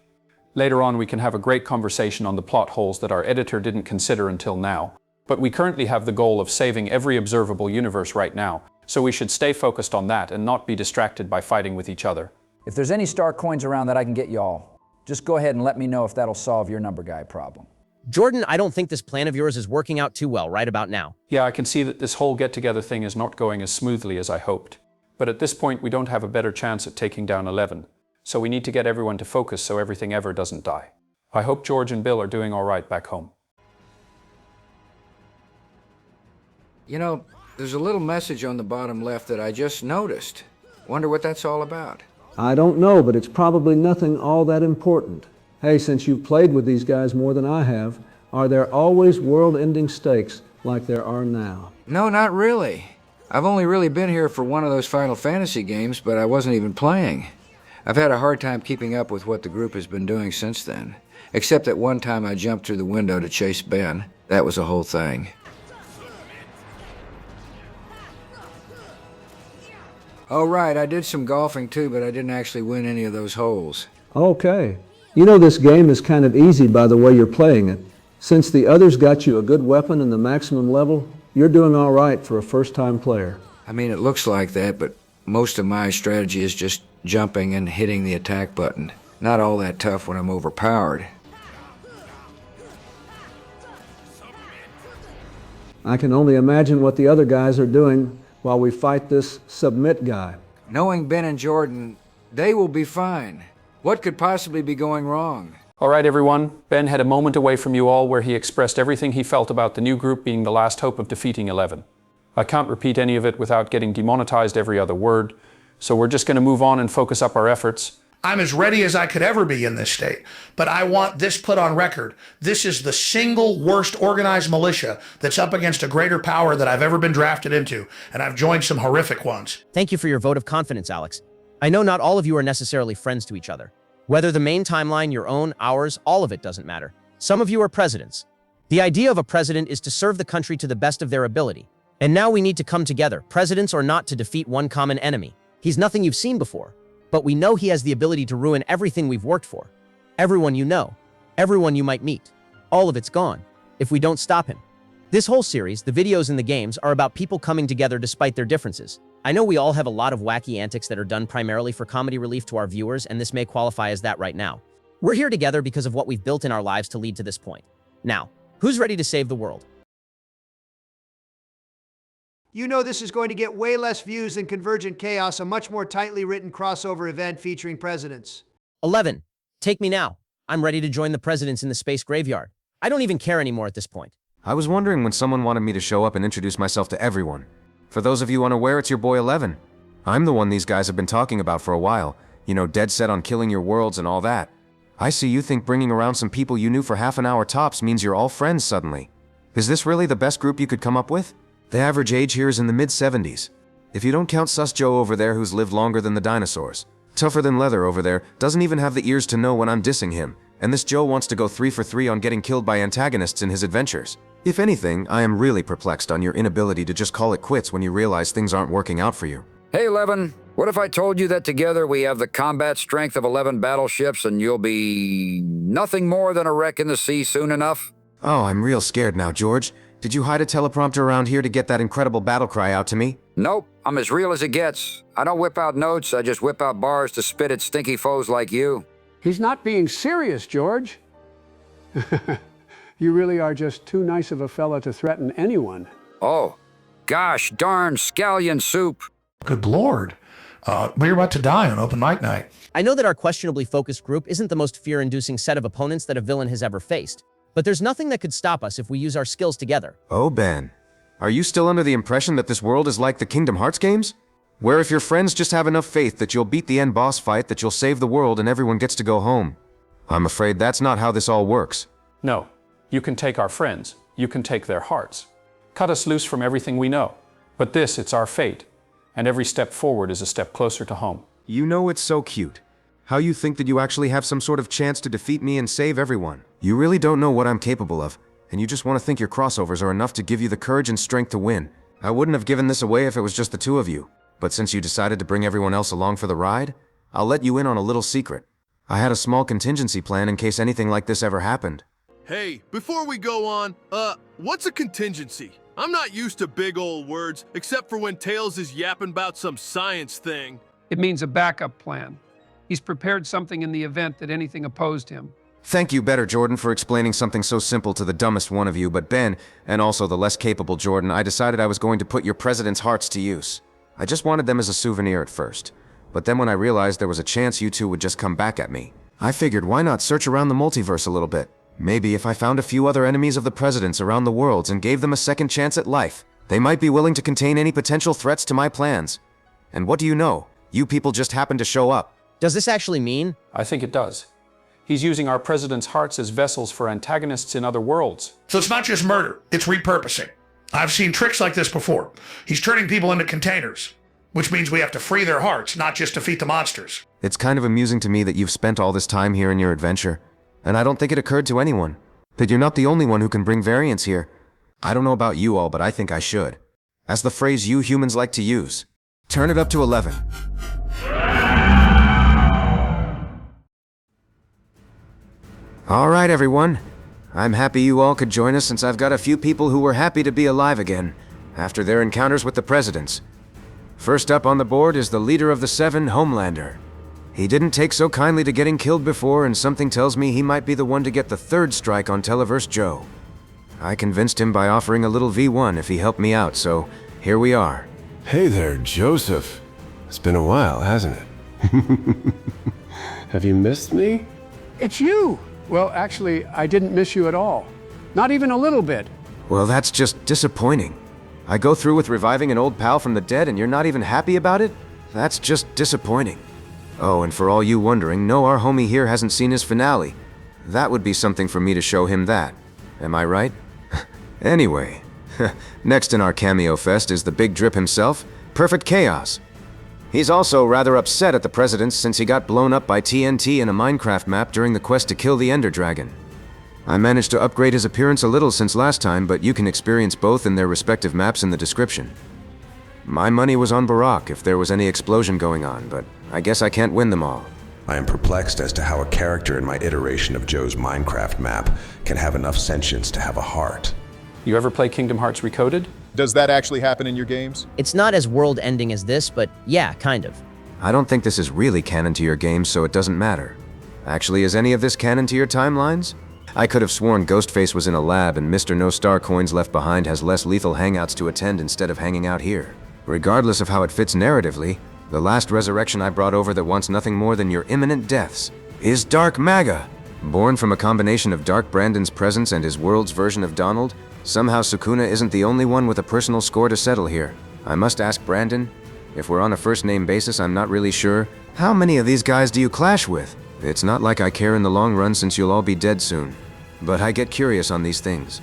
Later on, we can have a great conversation on the plot holes that our editor didn't consider until now. But we currently have the goal of saving every observable universe right now, so we should stay focused on that and not be distracted by fighting with each other. If there's any star coins around that I can get y'all, just go ahead and let me know if that'll solve your number guy problem. Jordan, I don't think this plan of yours is working out too well right about now. Yeah, I can see that this whole get-together thing is not going as smoothly as I hoped. But at this point, we don't have a better chance at taking down 11. So we need to get everyone to focus so everything ever doesn't die. I hope George and Bill are doing all right back home. You know, there's a little message on the bottom left that I just noticed. Wonder what that's all about. I don't know, but it's probably nothing all that important. Hey, since you've played with these guys more than I have, are there always world-ending stakes like there are now? No, not really. I've only really been here for one of those Final Fantasy games, but I wasn't even playing. I've had a hard time keeping up with what the group has been doing since then. Except that one time I jumped through the window to chase Ben. That was the whole thing. Oh, right, I did some golfing too, but I didn't actually win any of those holes. Okay. You know this game is kind of easy by the way you're playing it. Since the others got you a good weapon and the maximum level, you're doing all right for a first-time player. I mean, it looks like that, but most of my strategy is just jumping and hitting the attack button. Not all that tough when I'm overpowered. I can only imagine what the other guys are doing while we fight this submit guy. Knowing Ben and Jordan, they will be fine. What could possibly be going wrong? All right, everyone. Ben had a moment away from you all where he expressed everything he felt about the new group being the last hope of defeating 11. I can't repeat any of it without getting demonetized every other word, so we're just going to move on and focus up our efforts. I'm as ready as I could ever be in this state, but I want this put on record. This is the single worst organized militia that's up against a greater power that I've ever been drafted into, and I've joined some horrific ones. Thank you for your vote of confidence, Alex. I know not all of you are necessarily friends to each other. Whether the main timeline, your own, ours, all of it doesn't matter. Some of you are presidents. The idea of a president is to serve the country to the best of their ability. And now we need to come together, presidents or not, to defeat one common enemy. He's nothing you've seen before, but we know he has the ability to ruin everything we've worked for. Everyone you know, everyone you might meet. All of it's gone, if we don't stop him. This whole series, the videos and the games, are about people coming together despite their differences. I know we all have a lot of wacky antics that are done primarily for comedy relief to our viewers, and this may qualify as that right now. We're here together because of what we've built in our lives to lead to this point. Now, who's ready to save the world? You know this is going to get way less views than Convergent Chaos, a much more tightly written crossover event featuring presidents. 11. Take me now. I'm ready to join the presidents in the space graveyard. I don't even care anymore at this point. I was wondering when someone wanted me to show up and introduce myself to everyone. For those of you unaware, it's your boy 11. I'm the one these guys have been talking about for a while. You know, dead set on killing your worlds and all that. I see you think bringing around some people you knew for half an hour tops means you're all friends suddenly. Is this really the best group you could come up with? The average age here is in the mid-70s. If you don't count Sus Joe over there who's lived longer than the dinosaurs. Tougher than leather over there, doesn't even have the ears to know when I'm dissing him. And this Joe wants to go 3 for 3 on getting killed by antagonists in his adventures. If anything, I am really perplexed on your inability to just call it quits when you realize things aren't working out for you. Hey, 11, what if I told you that together we have the combat strength of 11 battleships and you'll be nothing more than a wreck in the sea soon enough? Oh, I'm real scared now, George. Did you hide a teleprompter around here to get that incredible battle cry out to me? Nope, I'm as real as it gets. I don't whip out notes, I just whip out bars to spit at stinky foes like you. He's not being serious, George. You really are just too nice of a fella to threaten anyone. Oh, gosh darn scallion soup. Good Lord. We're about to die on open mic night. I know that our questionably focused group isn't the most fear-inducing set of opponents that a villain has ever faced, but there's nothing that could stop us if we use our skills together. Oh, Ben. Are you still under the impression that this world is like the Kingdom Hearts games? Where if your friends just have enough faith that you'll beat the end boss fight, that you'll save the world and everyone gets to go home. I'm afraid that's not how this all works. No. You can take our friends. You can take their hearts. Cut us loose from everything we know. But this, it's our fate. And every step forward is a step closer to home. You know it's so cute. How you think that you actually have some sort of chance to defeat me and save everyone. You really don't know what I'm capable of, and you just want to think your crossovers are enough to give you the courage and strength to win. I wouldn't have given this away if it was just the two of you, but since you decided to bring everyone else along for the ride, I'll let you in on a little secret. I had a small contingency plan in case anything like this ever happened. Hey, before we go on, what's a contingency? I'm not used to big old words, except for when Tails is yapping about some science thing. It means a backup plan. He's prepared something in the event that anything opposed him. Thank you, Better Jordan, for explaining something so simple to the dumbest one of you, but Ben, and also the less capable Jordan, I decided I was going to put your president's hearts to use. I just wanted them as a souvenir at first, but then when I realized there was a chance you two would just come back at me, I figured why not search around the multiverse a little bit. Maybe if I found a few other enemies of the president's around the worlds and gave them a second chance at life, they might be willing to contain any potential threats to my plans. And what do you know? You people just happened to show up. Does this actually mean? I think it does. He's using our president's hearts as vessels for antagonists in other worlds. So it's not just murder, it's repurposing. I've seen tricks like this before. He's turning people into containers, which means we have to free their hearts, not just defeat the monsters. It's kind of amusing to me that you've spent all this time here in your adventure, and I don't think it occurred to anyone that you're not the only one who can bring variance here. I don't know about you all, but I think I should. As the phrase you humans like to use, turn it up to 11. All right, everyone. I'm happy you all could join us since I've got a few people who were happy to be alive again after their encounters with the presidents. First up on the board is the leader of the Seven, Homelander. He didn't take so kindly to getting killed before, and something tells me he might be the one to get the third strike on Televerse Joe. I convinced him by offering a little V1 if he helped me out, so here we are. Hey there, Joseph. It's been a while, hasn't it? Have you missed me? It's you! Well, actually, I didn't miss you at all. Not even a little bit. Well, that's just disappointing. I go through with reviving an old pal from the dead and you're not even happy about it? That's just disappointing. Oh, and for all you wondering, no, our homie here hasn't seen his finale. That would be something for me to show him that. Am I right? Anyway, next in our cameo fest is the big drip himself, Perfect Chaos. He's also rather upset at the president since he got blown up by TNT in a Minecraft map during the quest to kill the Ender Dragon. I managed to upgrade his appearance a little since last time, but you can experience both in their respective maps in the description. My money was on Barack if there was any explosion going on, but I guess I can't win them all. I am perplexed as to how a character in my iteration of Joe's Minecraft map can have enough sentience to have a heart. You ever play Kingdom Hearts Recoded? Does that actually happen in your games? It's not as world-ending as this, but yeah, kind of. I don't think this is really canon to your game, so it doesn't matter. Actually, is any of this canon to your timelines? I could have sworn Ghostface was in a lab and Mr. No Star Coins Left Behind has less lethal hangouts to attend instead of hanging out here. Regardless of how it fits narratively, the last resurrection I brought over that wants nothing more than your imminent deaths is Dark Maga. Born from a combination of Dark Brandon's presence and his world's version of Donald, somehow Sukuna isn't the only one with a personal score to settle here. I must ask Brandon, if we're on a first-name basis, I'm not really sure. How many of these guys do you clash with? It's not like I care in the long run since you'll all be dead soon. But I get curious on these things.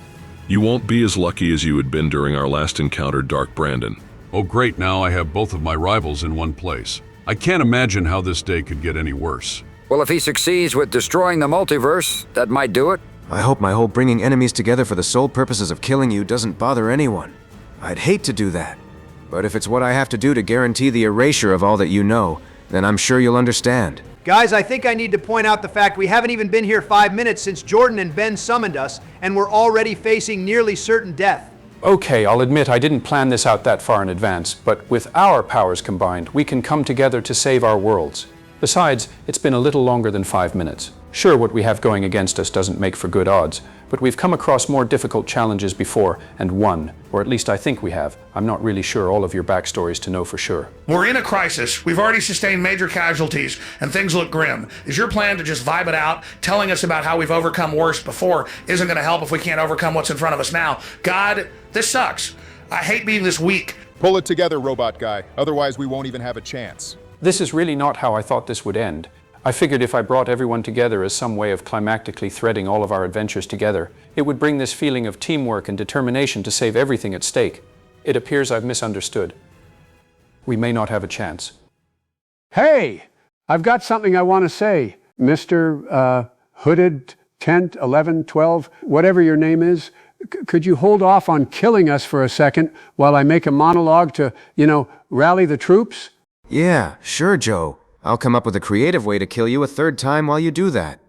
You won't be as lucky as you had been during our last encounter, Dark Brandon. Oh great, now I have both of my rivals in one place. I can't imagine how this day could get any worse. Well, if he succeeds with destroying the multiverse, that might do it. I hope my whole bringing enemies together for the sole purposes of killing you doesn't bother anyone. I'd hate to do that. But if it's what I have to do to guarantee the erasure of all that you know, then I'm sure you'll understand. Guys, I think I need to point out the fact we haven't even been here 5 minutes since Jordan and Ben summoned us, and we're already facing nearly certain death. Okay, I'll admit I didn't plan this out that far in advance, but with our powers combined, we can come together to save our worlds. Besides, it's been a little longer than 5 minutes. Sure, what we have going against us doesn't make for good odds, but we've come across more difficult challenges before and won, or at least I think we have. I'm not really sure all of your backstories to know for sure. We're in a crisis. We've already sustained major casualties, and things look grim. Is your plan to just vibe it out, telling us about how we've overcome worse before isn't going to help if we can't overcome what's in front of us now? God, this sucks. I hate being this weak. Pull it together, robot guy. Otherwise, we won't even have a chance. This is really not how I thought this would end. I figured if I brought everyone together as some way of climactically threading all of our adventures together, it would bring this feeling of teamwork and determination to save everything at stake. It appears I've misunderstood. We may not have a chance. Hey, I've got something I want to say. Mr. Hooded Tent 1112, whatever your name is, Could you hold off on killing us for a second while I make a monologue to, rally the troops? Yeah, sure, Joe. I'll come up with a creative way to kill you a third time while you do that.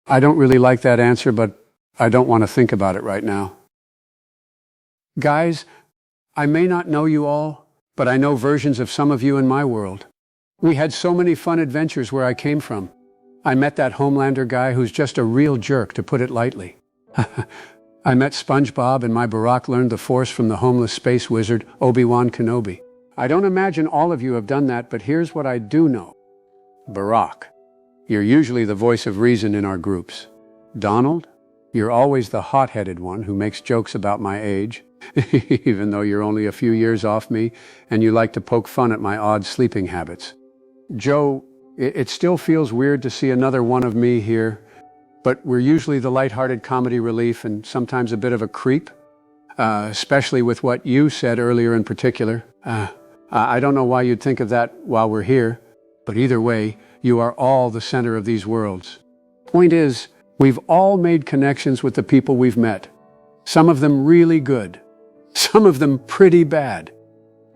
I don't really like that answer, but I don't want to think about it right now. Guys, I may not know you all, but I know versions of some of you in my world. We had so many fun adventures where I came from. I met that Homelander guy who's just a real jerk, to put it lightly. I met SpongeBob, and my Barack learned the Force from the homeless space wizard, Obi-Wan Kenobi. I don't imagine all of you have done that, but here's what I do know. Barack, you're usually the voice of reason in our groups. Donald, you're always the hot-headed one who makes jokes about my age, even though you're only a few years off me, and you like to poke fun at my odd sleeping habits. Joe, it still feels weird to see another one of me here, but we're usually the lighthearted comedy relief and sometimes a bit of a creep, especially with what you said earlier in particular. I don't know why you'd think of that while we're here, but either way, you are all the center of these worlds. Point is, we've all made connections with the people we've met. Some of them really good, some of them pretty bad.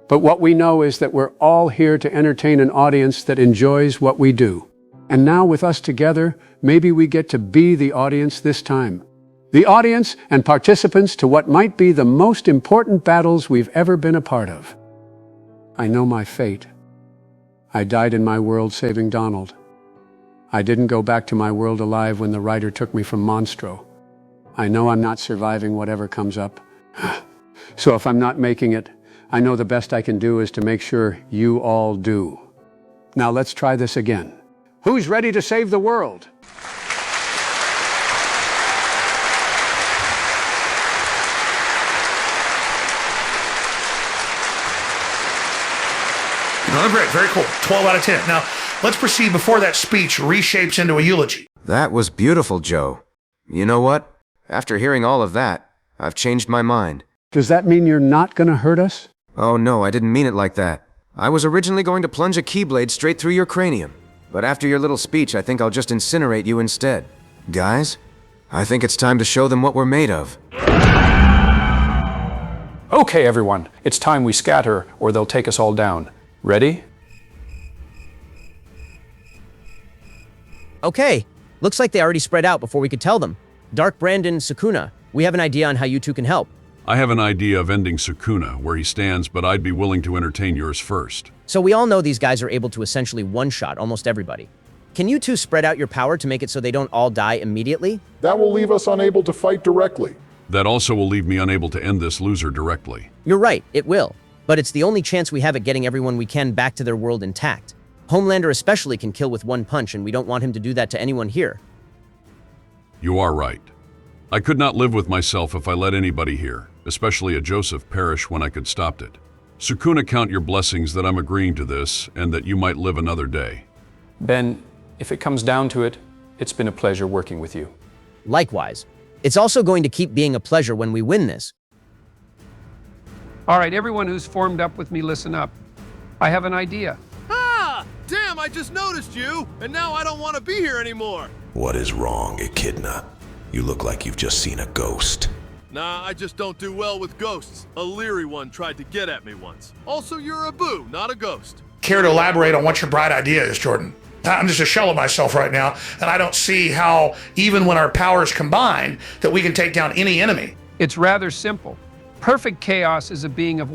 But what we know is that we're all here to entertain an audience that enjoys what we do. And now with us together, maybe we get to be the audience this time. The audience and participants to what might be the most important battles we've ever been a part of. I know my fate. I died in my world saving Donald. I didn't go back to my world alive when the writer took me from Monstro. I know I'm not surviving whatever comes up. So if I'm not making it, I know the best I can do is to make sure you all do. Now let's try this again. Who's ready to save the world? Another great, very cool. 12 out of 10. Now, let's proceed before that speech reshapes into a eulogy. That was beautiful, Joe. You know what? After hearing all of that, I've changed my mind. Does that mean you're not going to hurt us? Oh no, I didn't mean it like that. I was originally going to plunge a Keyblade straight through your cranium. But after your little speech, I think I'll just incinerate you instead. Guys, I think it's time to show them what we're made of. Okay, everyone, it's time we scatter or they'll take us all down. Ready? Okay, looks like they already spread out before we could tell them. Dark Brandon, Sukuna, we have an idea on how you two can help. I have an idea of ending Sukuna where he stands, but I'd be willing to entertain yours first. So we all know these guys are able to essentially one-shot almost everybody. Can you two spread out your power to make it so they don't all die immediately? That will leave us unable to fight directly. That also will leave me unable to end this loser directly. You're right, it will. But it's the only chance we have at getting everyone we can back to their world intact. Homelander especially can kill with one punch, and we don't want him to do that to anyone here. You are right. I could not live with myself if I let anybody here, especially a Joseph, perish when I could stopped it. Sukuna, count your blessings that I'm agreeing to this and that you might live another day. Ben, if it comes down to it, it's been a pleasure working with you. Likewise. It's also going to keep being a pleasure when we win this. All right, everyone who's formed up with me, listen up. I have an idea. Ah! Damn, I just noticed you, and now I don't want to be here anymore. What is wrong, Echidna? You look like you've just seen a ghost. Nah, I just don't do well with ghosts. A leery one tried to get at me once. Also, you're a boo, not a ghost. Care to elaborate on what your bright idea is, Jordan? I'm just a shell of myself right now, and I don't see how, even when our powers combine, that we can take down any enemy. It's rather simple. Perfect chaos is a being of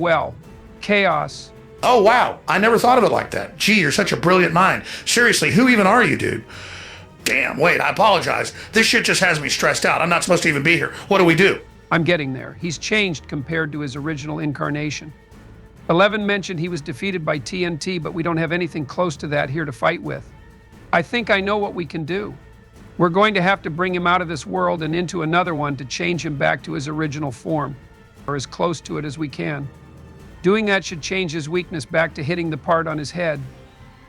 chaos. Oh, wow. I never thought of it like that. Gee, you're such a brilliant mind. Seriously, who even are you, dude? Damn, wait, I apologize. This shit just has me stressed out. I'm not supposed to even be here. What do we do? I'm getting there. He's changed compared to his original incarnation. 11 mentioned he was defeated by TNT, but we don't have anything close to that here to fight with. I think I know what we can do. We're going to have to bring him out of this world and into another one to change him back to his original form, or as close to it as we can. Doing that should change his weakness back to hitting the part on his head.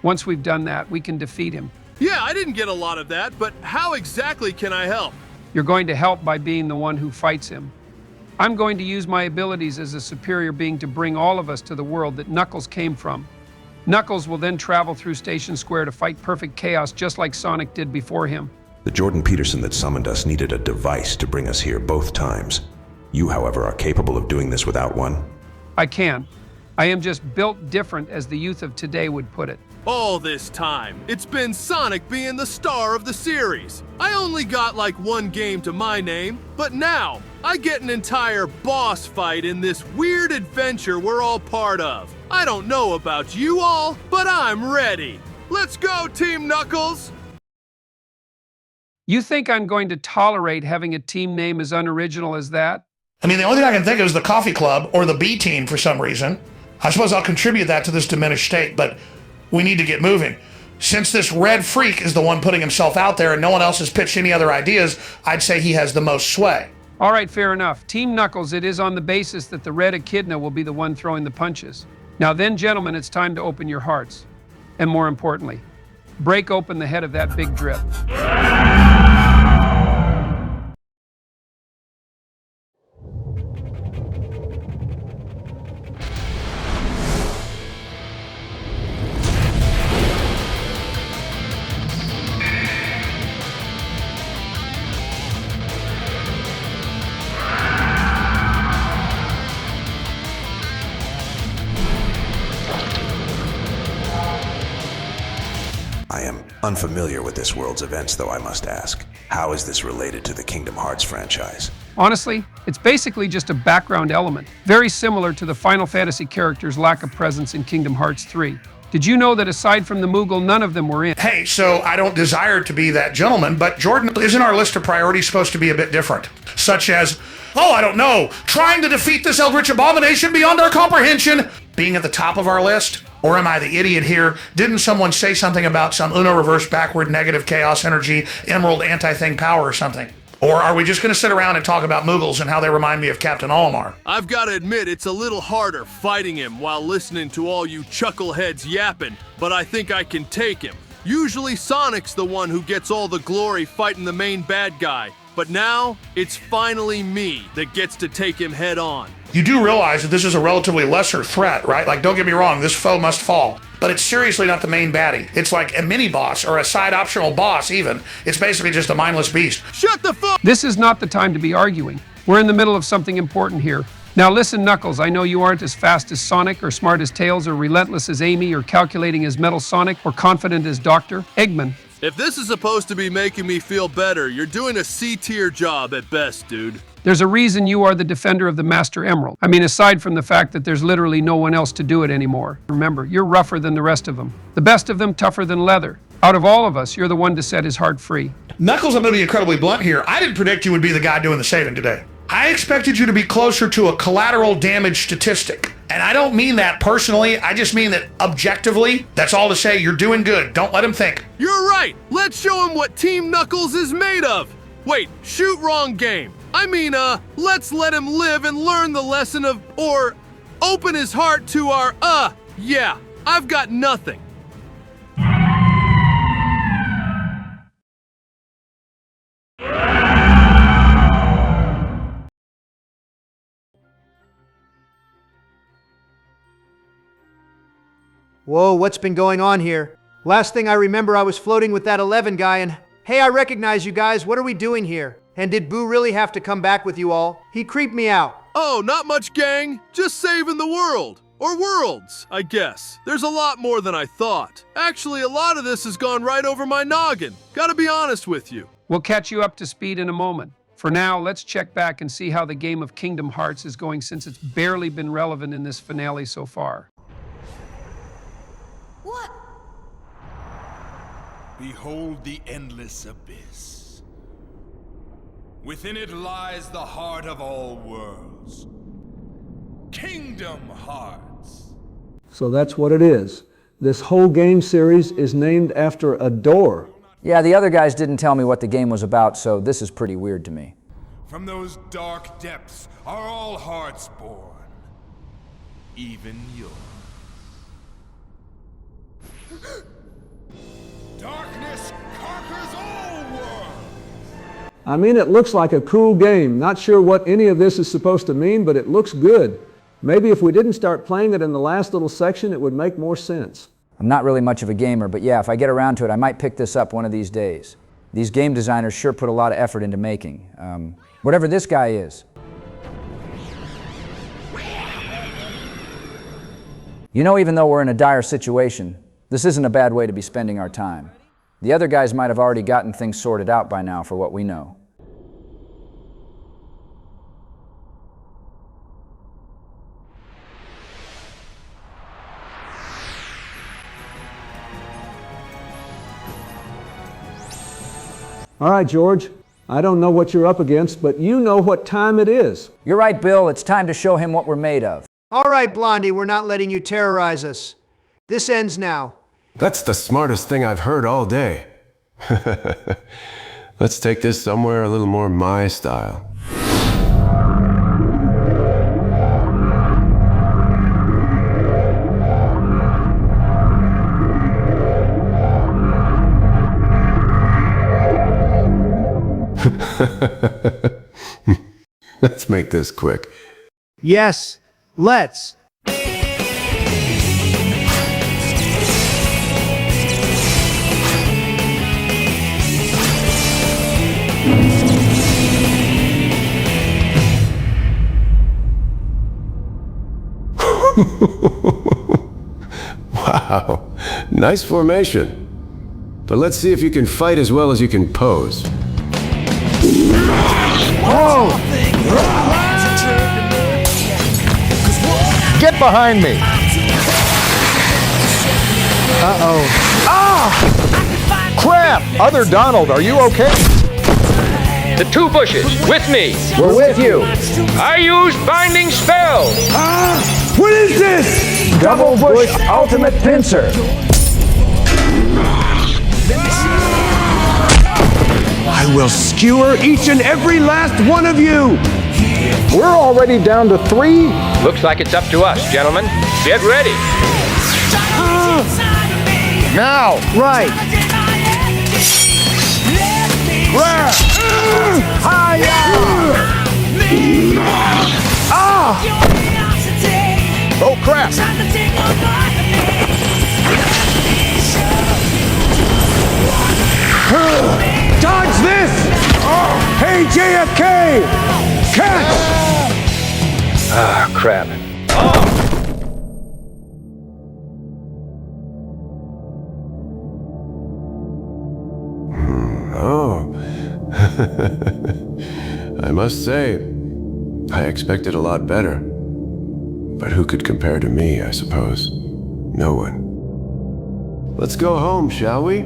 Once we've done that, we can defeat him. Yeah, I didn't get a lot of that, but how exactly can I help? You're going to help by being the one who fights him. I'm going to use my abilities as a superior being to bring all of us to the world that Knuckles came from. Knuckles will then travel through Station Square to fight perfect chaos just like Sonic did before him. The Jordan Peterson that summoned us needed a device to bring us here both times. You, however, are capable of doing this without one. I can. I am just built different, as the youth of today would put it. All this time, it's been Sonic being the star of the series. I only got like one game to my name, but now I get an entire boss fight in this weird adventure we're all part of. I don't know about you all, but I'm ready. Let's go, Team Knuckles! You think I'm going to tolerate having a team name as unoriginal as that? I mean, the only thing I can think of is the Coffee Club or the B Team for some reason. I suppose I'll contribute that to this diminished state, but we need to get moving. Since this red freak is the one putting himself out there and no one else has pitched any other ideas, I'd say he has the most sway. All right, fair enough. Team Knuckles, it is on the basis that the red echidna will be the one throwing the punches. Now then, gentlemen, it's time to open your hearts. And more importantly, break open the head of that big drip. I am unfamiliar with this world's events, though I must ask. How is this related to the Kingdom Hearts franchise? Honestly, it's basically just a background element, very similar to the Final Fantasy characters' lack of presence in Kingdom Hearts 3. Did you know that aside from the Moogle, none of them were in? Hey, so I don't desire to be that gentleman, but Jordan, isn't our list of priorities supposed to be a bit different? Such as, oh, I don't know, trying to defeat this eldritch abomination beyond our comprehension being at the top of our list? Or am I the idiot here? Didn't someone say something about some Uno reverse backward negative chaos energy, emerald anti-thing power or something? Or are we just going to sit around and talk about Moogles and how they remind me of Captain Olimar? I've got to admit, it's a little harder fighting him while listening to all you chuckleheads yapping, but I think I can take him. Usually Sonic's the one who gets all the glory fighting the main bad guy, but now it's finally me that gets to take him head on. You do realize that this is a relatively lesser threat, right? Like, don't get me wrong, this foe must fall. But it's seriously not the main baddie. It's like a mini-boss or a side optional boss even. It's basically just a mindless beast. Shut the fuck! This is not the time to be arguing. We're in the middle of something important here. Now listen, Knuckles, I know you aren't as fast as Sonic, or smart as Tails, or relentless as Amy, or calculating as Metal Sonic, or confident as Dr. Eggman. If this is supposed to be making me feel better, you're doing a C-tier job at best, dude. There's a reason you are the defender of the Master Emerald. I mean, aside from the fact that there's literally no one else to do it anymore. Remember, you're rougher than the rest of them. The best of them tougher than leather. Out of all of us, you're the one to set his heart free. Knuckles, I'm going to be incredibly blunt here. I didn't predict you would be the guy doing the saving today. I expected you to be closer to a collateral damage statistic. And I don't mean that personally, I just mean that objectively, that's all to say, you're doing good. Don't let him think. You're right! Let's show him what Team Knuckles is made of! Wait, shoot, wrong game. I mean, let's let him live and learn the lesson of, or open his heart to our, yeah, I've got nothing. Whoa, what's been going on here? Last thing I remember, I was floating with that 11 guy and, hey, I recognize you guys, what are we doing here? And did Boo really have to come back with you all? He creeped me out. Oh, not much, gang. Just saving the world. Or worlds, I guess. There's a lot more than I thought. Actually, a lot of this has gone right over my noggin. Gotta be honest with you. We'll catch you up to speed in a moment. For now, let's check back and see how the game of Kingdom Hearts is going, since it's barely been relevant in this finale so far. What? Behold the endless abyss. Within it lies the heart of all worlds. Kingdom Hearts. So that's what it is. This whole game series is named after a door. Yeah, the other guys didn't tell me what the game was about, so this is pretty weird to me. From those dark depths are all hearts born. Even yours. Darkness conquers all worlds! I mean, it looks like a cool game. Not sure what any of this is supposed to mean, but it looks good. Maybe if we didn't start playing it in the last little section, it would make more sense. I'm not really much of a gamer, but yeah, if I get around to it, I might pick this up one of these days. These game designers sure put a lot of effort into making. Whatever this guy is. You know, even though we're in a dire situation, this isn't a bad way to be spending our time. The other guys might have already gotten things sorted out by now for what we know. All right, George. I don't know what you're up against, but you know what time it is. You're right, Bill. It's time to show him what we're made of. All right, Blondie, we're not letting you terrorize us. This ends now. That's the smartest thing I've heard all day. Let's take this somewhere a little more my style. Let's make this quick. Yes, let's. Wow, nice formation. But let's see if you can fight as well as you can pose. Whoa! Get behind me! Uh-oh. Ah! Crap! Other Donald, are you okay? The two bushes, with me. We're with you. I use binding spell. Ah! What is this? Double Bush Ultimate Pincer. I will skewer each and every last one of you! We're already down to 3? Looks like it's up to us, gentlemen. Get ready. Now! Right. Grab! Hiya! Ah! Oh crap! Dodge this! Hey, JFK! Catch! Ah, crap. Oh. I must say, I expected a lot better. But who could compare to me, I suppose? No one. Let's go home, shall we?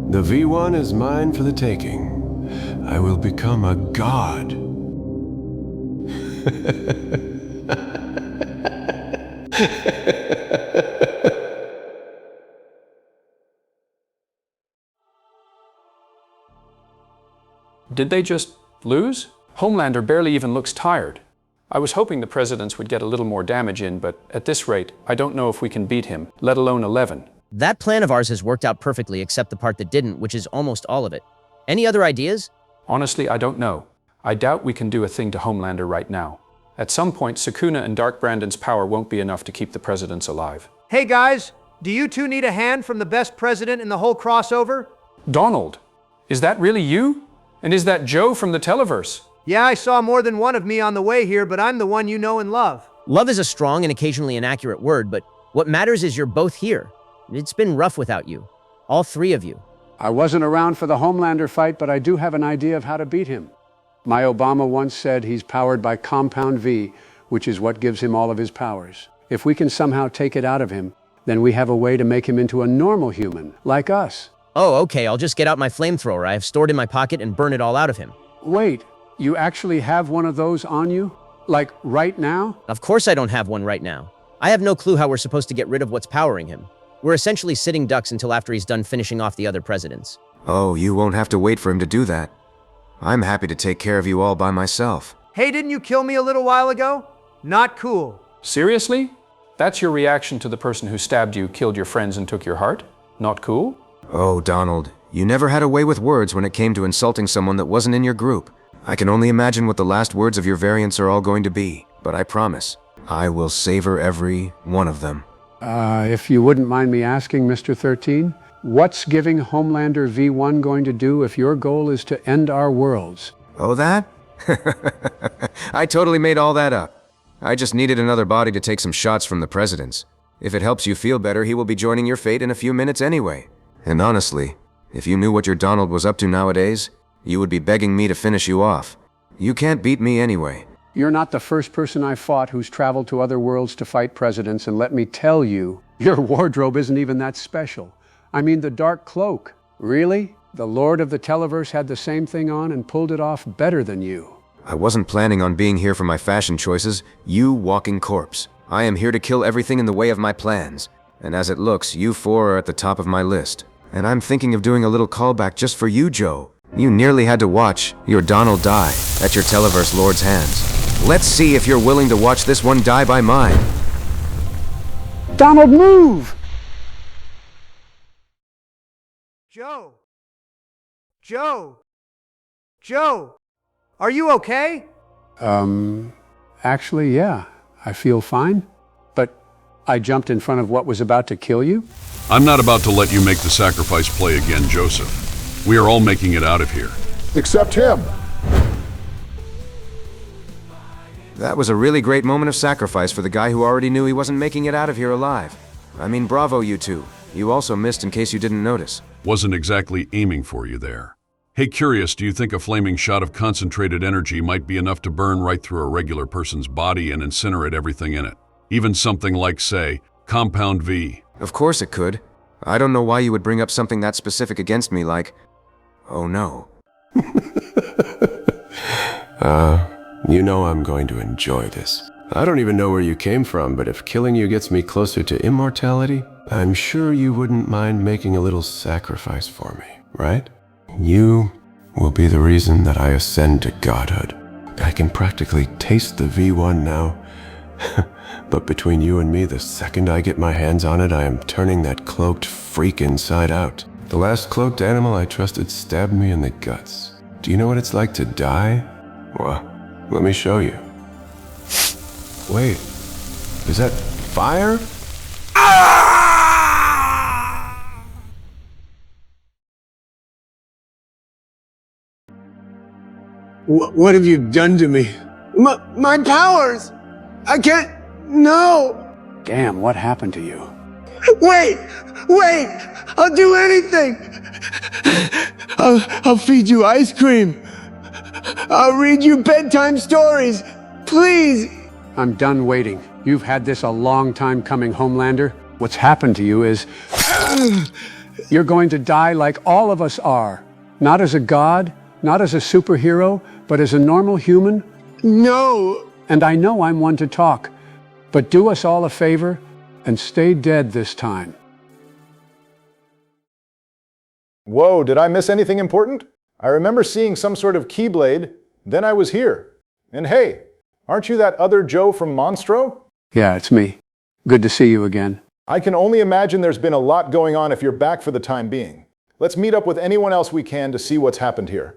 The V1 is mine for the taking. I will become a god. Did they just lose? Homelander barely even looks tired. I was hoping the presidents would get a little more damage in, but at this rate, I don't know if we can beat him, let alone 11. That plan of ours has worked out perfectly except the part that didn't, which is almost all of it. Any other ideas? Honestly, I don't know. I doubt we can do a thing to Homelander right now. At some point, Sukuna and Dark Brandon's power won't be enough to keep the presidents alive. Hey guys, do you two need a hand from the best president in the whole crossover? Donald, is that really you? And is that Joe from the Televerse? Yeah, I saw more than one of me on the way here, but I'm the one you know and love. Love is a strong and occasionally inaccurate word, but what matters is you're both here. It's been rough without you. All 3 of you. I wasn't around for the Homelander fight, but I do have an idea of how to beat him. My Obama once said he's powered by Compound V, which is what gives him all of his powers. If we can somehow take it out of him, then we have a way to make him into a normal human, like us. Oh, okay, I'll just get out my flamethrower I have stored in my pocket and burn it all out of him. Wait, you actually have one of those on you? Like right now? Of course I don't have one right now. I have no clue how we're supposed to get rid of what's powering him. We're essentially sitting ducks until after he's done finishing off the other presidents. Oh, you won't have to wait for him to do that. I'm happy to take care of you all by myself. Hey, didn't you kill me a little while ago? Not cool. Seriously? That's your reaction to the person who stabbed you, killed your friends, and took your heart? Not cool? Oh, Donald, you never had a way with words when it came to insulting someone that wasn't in your group. I can only imagine what the last words of your variants are all going to be, but I promise, I will savor every one of them. If you wouldn't mind me asking, Mr. 13, what's giving Homelander V1 going to do if your goal is to end our worlds? Oh, that? I totally made all that up. I just needed another body to take some shots from the presidents. If it helps you feel better, he will be joining your fate in a few minutes anyway. And honestly, if you knew what your Donald was up to nowadays, you would be begging me to finish you off. You can't beat me anyway. You're not the first person I've fought who's traveled to other worlds to fight presidents, and let me tell you, your wardrobe isn't even that special. I mean, the dark cloak. Really? The Lord of the Televerse had the same thing on and pulled it off better than you. I wasn't planning on being here for my fashion choices, you walking corpse. I am here to kill everything in the way of my plans. And as it looks, you four are at the top of my list. And I'm thinking of doing a little callback just for you, Joe. You nearly had to watch your Donald die at your Televerse Lord's hands. Let's see if you're willing to watch this one die by mine. Donald, move! Joe! Joe! Joe! Are you okay? Actually, yeah. I feel fine. But I jumped in front of what was about to kill you? I'm not about to let you make the sacrifice play again, Joseph. We are all making it out of here. Except him. That was a really great moment of sacrifice for the guy who already knew he wasn't making it out of here alive. I mean, bravo, you two. You also missed in case you didn't notice. Wasn't exactly aiming for you there. Hey, curious, do you think a flaming shot of concentrated energy might be enough to burn right through a regular person's body and incinerate everything in it? Even something like, say, Compound V. Of course it could. I don't know why you would bring up something that specific against me like... Oh no. You know I'm going to enjoy this. I don't even know where you came from, but if killing you gets me closer to immortality, I'm sure you wouldn't mind making a little sacrifice for me, right? You will be the reason that I ascend to godhood. I can practically taste the V1 now. But between you and me, the second I get my hands on it, I am turning that cloaked freak inside out. The last cloaked animal I trusted stabbed me in the guts. Do you know what it's like to die? Well, let me show you. Wait, is that fire? What have you done to me? My powers! I can't... No! Damn, what happened to you? Wait! I'll do anything! I'll feed you ice cream. I'll read you bedtime stories. Please! I'm done waiting. You've had this a long time coming, Homelander. What's happened to you is... You're going to die like all of us are. Not as a god, not as a superhero, but as a normal human. No! And I know I'm one to talk, but do us all a favor and stay dead this time. Whoa, did I miss anything important? I remember seeing some sort of Keyblade, then I was here. And hey, aren't you that other Joe from Monstro? Yeah, it's me. Good to see you again. I can only imagine there's been a lot going on if you're back for the time being. Let's meet up with anyone else we can to see what's happened here.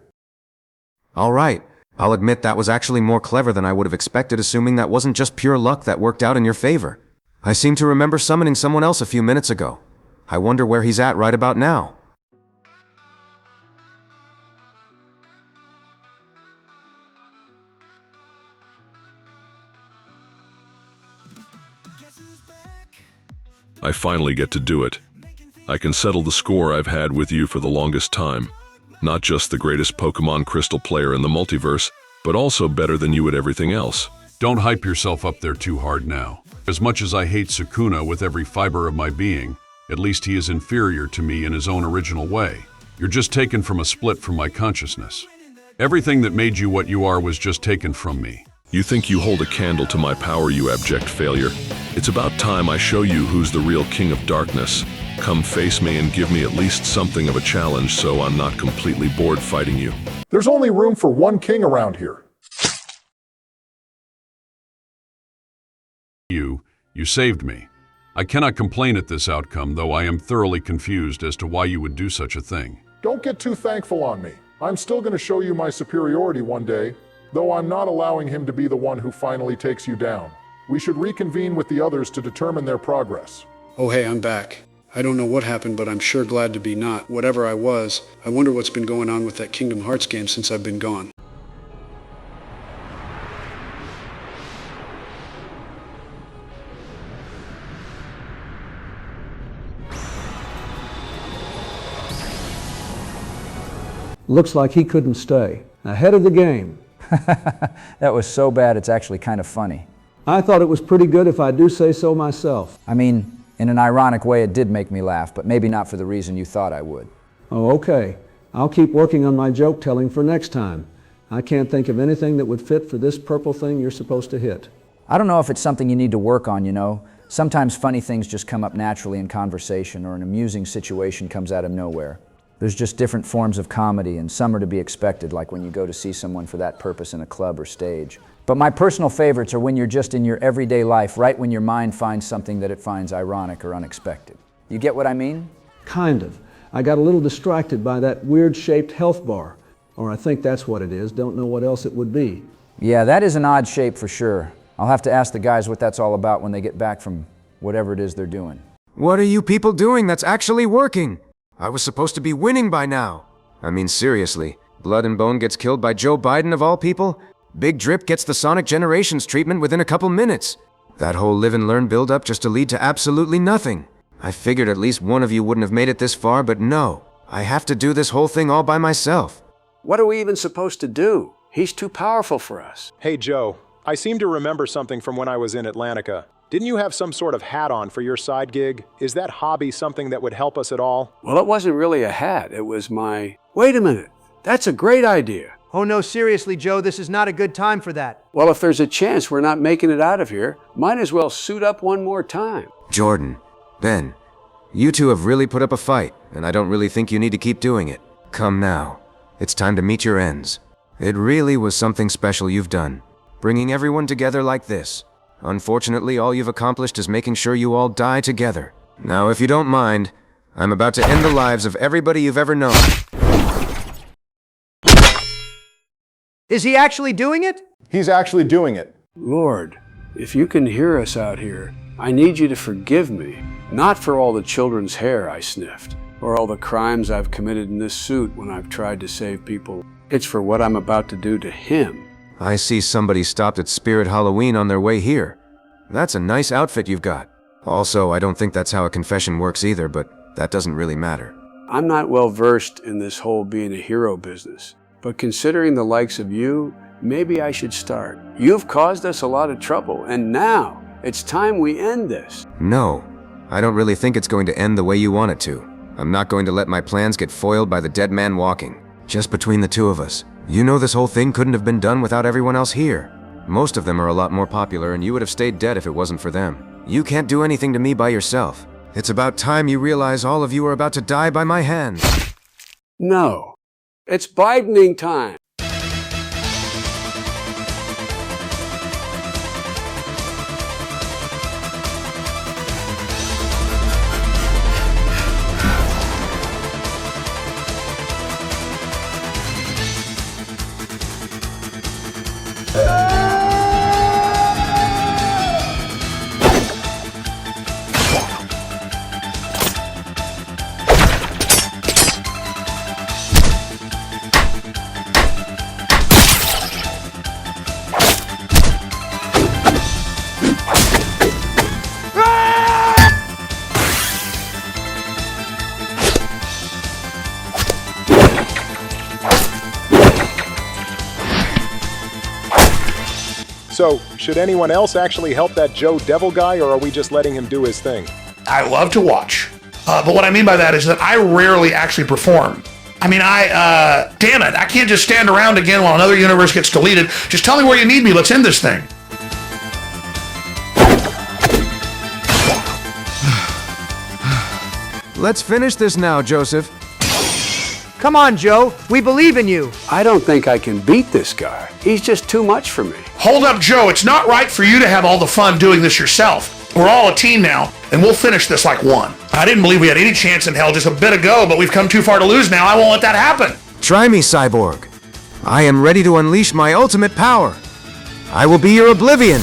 All right. I'll admit that was actually more clever than I would have expected, assuming that wasn't just pure luck that worked out in your favor. I seem to remember summoning someone else a few minutes ago. I wonder where he's at right about now. I finally get to do it. I can settle the score I've had with you for the longest time. Not just the greatest Pokemon Crystal player in the multiverse, but also better than you at everything else. Don't hype yourself up there too hard now. As much as I hate Sukuna with every fiber of my being, at least he is inferior to me in his own original way. You're just taken from a split from my consciousness. Everything that made you what you are was just taken from me. You think you hold a candle to my power, you abject failure. It's about time I show you who's the real king of darkness. Come face me and give me at least something of a challenge so I'm not completely bored fighting you. There's only room for one king around here. You saved me. I cannot complain at this outcome, though I am thoroughly confused as to why you would do such a thing. Don't get too thankful on me. I'm still going to show you my superiority one day, though I'm not allowing him to be the one who finally takes you down. We should reconvene with the others to determine their progress. Oh hey, I'm back. I don't know what happened, but I'm sure glad to be not. Whatever I was, I wonder what's been going on with that Kingdom Hearts game since I've been gone. Looks like he couldn't stay. Ahead of the game. That was so bad it's actually kind of funny. I thought it was pretty good if I do say so myself. I mean, in an ironic way it did make me laugh, but maybe not for the reason you thought I would. Oh, okay. I'll keep working on my joke telling for next time. I can't think of anything that would fit for this purple thing you're supposed to hit. I don't know if it's something you need to work on, you know. Sometimes funny things just come up naturally in conversation, or an amusing situation comes out of nowhere. There's just different forms of comedy, and some are to be expected, like when you go to see someone for that purpose in a club or stage. But my personal favorites are when you're just in your everyday life, right when your mind finds something that it finds ironic or unexpected. You get what I mean? Kind of. I got a little distracted by that weird-shaped health bar. Or I think that's what it is. Don't know what else it would be. Yeah, that is an odd shape for sure. I'll have to ask the guys what that's all about when they get back from whatever it is they're doing. What are you people doing that's actually working? I was supposed to be winning by now. I mean, seriously, Blood and Bone gets killed by Joe Biden of all people? Big Drip gets the Sonic Generations treatment within a couple minutes. That whole live and learn build-up just to lead to absolutely nothing. I figured at least one of you wouldn't have made it this far, but no. I have to do this whole thing all by myself. What are we even supposed to do? He's too powerful for us. Hey, Joe. I seem to remember something from when I was in Atlantica. Didn't you have some sort of hat on for your side gig? Is that hobby something that would help us at all? Well, it wasn't really a hat. It was my... Wait a minute. That's a great idea. Oh no, seriously, Joe, this is not a good time for that. Well, if there's a chance we're not making it out of here, might as well suit up one more time. Jordan, Ben, you two have really put up a fight, and I don't really think you need to keep doing it. Come now. It's time to meet your ends. It really was something special you've done, bringing everyone together like this. Unfortunately, all you've accomplished is making sure you all die together. Now, if you don't mind, I'm about to end the lives of everybody you've ever known. Is he actually doing it? He's actually doing it. Lord, if you can hear us out here, I need you to forgive me. Not for all the children's hair I sniffed, or all the crimes I've committed in this suit when I've tried to save people. It's for what I'm about to do to him. I see somebody stopped at Spirit Halloween on their way here. That's a nice outfit you've got. Also, I don't think that's how a confession works either, but that doesn't really matter. I'm not well versed in this whole being a hero business, but considering the likes of you, maybe I should start. You've caused us a lot of trouble, and now it's time we end this. No, I don't really think it's going to end the way you want it to. I'm not going to let my plans get foiled by the dead man walking. Just between the two of us. You know this whole thing couldn't have been done without everyone else here. Most of them are a lot more popular, and you would have stayed dead if it wasn't for them. You can't do anything to me by yourself. It's about time you realize all of you are about to die by my hands. No. It's Bidening time. So, should anyone else actually help that Joe Devil guy, or are we just letting him do his thing? I love to watch. But what I mean by that is that I rarely actually perform. I mean, damn it, I can't just stand around again while another universe gets deleted. Just tell me where you need me, let's end this thing. Let's finish this now, Joseph. Come on, Joe. We believe in you. I don't think I can beat this guy. He's just too much for me. Hold up, Joe. It's not right for you to have all the fun doing this yourself. We're all a team now, and we'll finish this like one. I didn't believe we had any chance in hell just a bit ago, but we've come too far to lose now. I won't let that happen. Try me, Cyborg. I am ready to unleash my ultimate power. I will be your oblivion.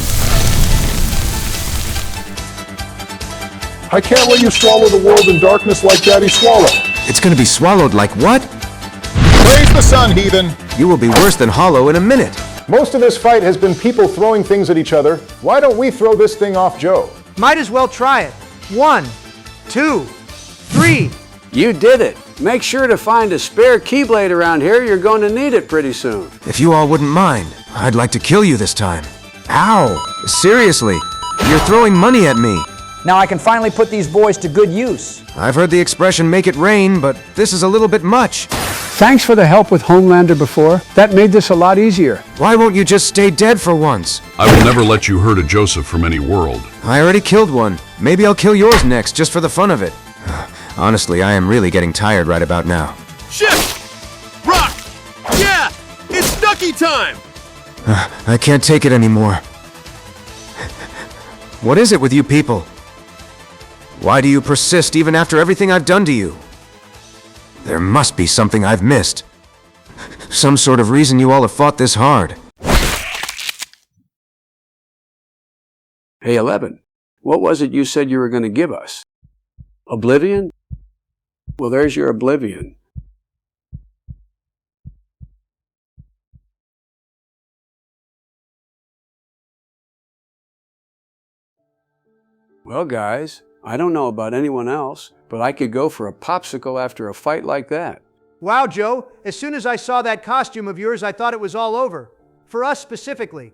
I can't let you swallow the world in darkness like Daddy Swallow. It's gonna be swallowed like what? Praise the sun, heathen! You will be worse than Hollow in a minute. Most of this fight has been people throwing things at each other. Why don't we throw this thing off Joe? Might as well try it. 1, 2, 3. You did it. Make sure to find a spare Keyblade around here. You're going to need it pretty soon. If you all wouldn't mind, I'd like to kill you this time. Ow! Seriously, you're throwing money at me. Now I can finally put these boys to good use. I've heard the expression make it rain, but this is a little bit much. Thanks for the help with Homelander before. That made this a lot easier. Why won't you just stay dead for once? I will never let you hurt a Joseph from any world. I already killed one. Maybe I'll kill yours next, just for the fun of it. Honestly, I am really getting tired right about now. Shift! Rock! Yeah! It's ducky time! I can't take it anymore. What is it with you people? Why do you persist even after everything I've done to you? There must be something I've missed. Some sort of reason you all have fought this hard. Hey, 11, what was it you said you were going to give us? Oblivion? Well, there's your oblivion. Well, guys, I don't know about anyone else, but I could go for a popsicle after a fight like that. Wow, Joe, as soon as I saw that costume of yours, I thought it was all over. For us specifically.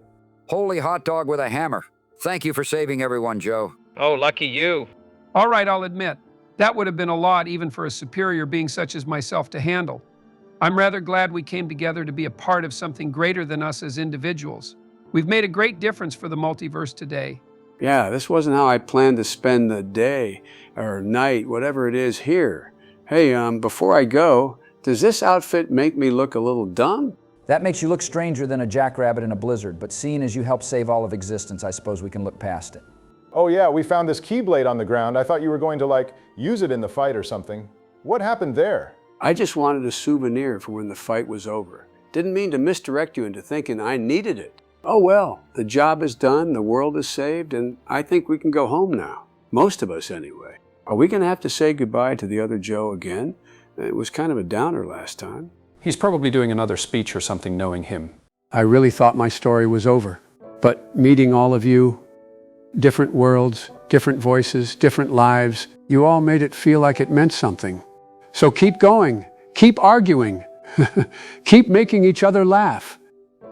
Holy hot dog with a hammer. Thank you for saving everyone, Joe. Oh, lucky you. All right, I'll admit, that would have been a lot even for a superior being such as myself to handle. I'm rather glad we came together to be a part of something greater than us as individuals. We've made a great difference for the multiverse today. Yeah, this wasn't how I planned to spend the day or night, whatever it is here. Hey, before I go, does this outfit make me look a little dumb? That makes you look stranger than a jackrabbit in a blizzard, but seeing as you helped save all of existence, I suppose we can look past it. Oh yeah, we found this Keyblade on the ground. I thought you were going to, like, use it in the fight or something. What happened there? I just wanted a souvenir for when the fight was over. Didn't mean to misdirect you into thinking I needed it. Oh well, the job is done, the world is saved, and I think we can go home now. Most of us anyway. Are we going to have to say goodbye to the other Joe again? It was kind of a downer last time. He's probably doing another speech or something, knowing him. I really thought my story was over. But meeting all of you, different worlds, different voices, different lives, you all made it feel like it meant something. So keep going, keep arguing, keep making each other laugh,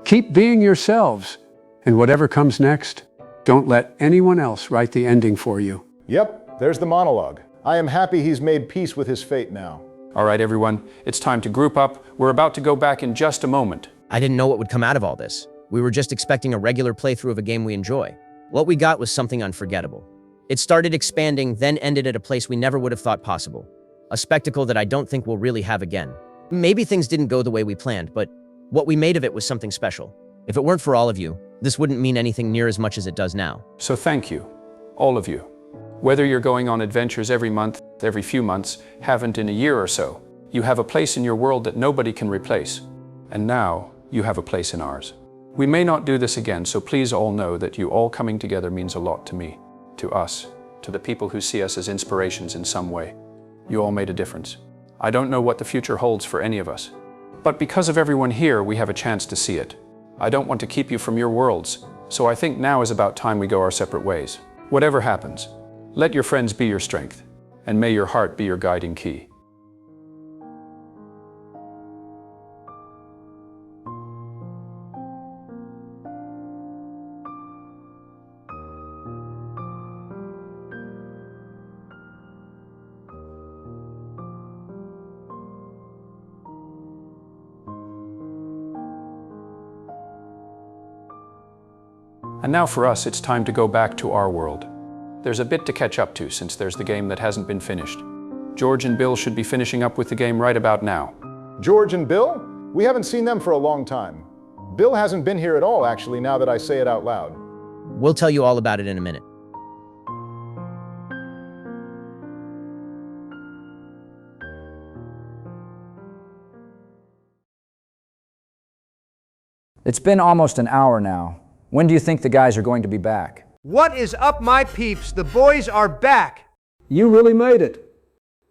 keep being yourselves, and whatever comes next, don't let anyone else write the ending for you. Yep, there's the monologue. I am happy he's made peace with his fate now. All right, everyone, it's time to group up. We're about to go back in just a moment. I didn't know what would come out of all this. We were just expecting a regular playthrough of a game we enjoy. What we got was something unforgettable. It started expanding, then ended at a place we never would have thought possible. A spectacle that I don't think we'll really have again. Maybe things didn't go the way we planned, but what we made of it was something special. If it weren't for all of you, this wouldn't mean anything near as much as it does now. So thank you, all of you. Whether you're going on adventures every month, every few months, haven't in a year or so, you have a place in your world that nobody can replace. And now, you have a place in ours. We may not do this again, so please all know that you all coming together means a lot to me, to us, to the people who see us as inspirations in some way. You all made a difference. I don't know what the future holds for any of us. But because of everyone here, we have a chance to see it. I don't want to keep you from your worlds, so I think now is about time we go our separate ways. Whatever happens, let your friends be your strength, and may your heart be your guiding key. And now for us, it's time to go back to our world. There's a bit to catch up to since there's the game that hasn't been finished. George and Bill should be finishing up with the game right about now. George and Bill? We haven't seen them for a long time. Bill hasn't been here at all, actually, now that I say it out loud. We'll tell you all about it in a minute. It's been almost an hour now. When do you think the guys are going to be back? What is up, my peeps? The boys are back. You really made it.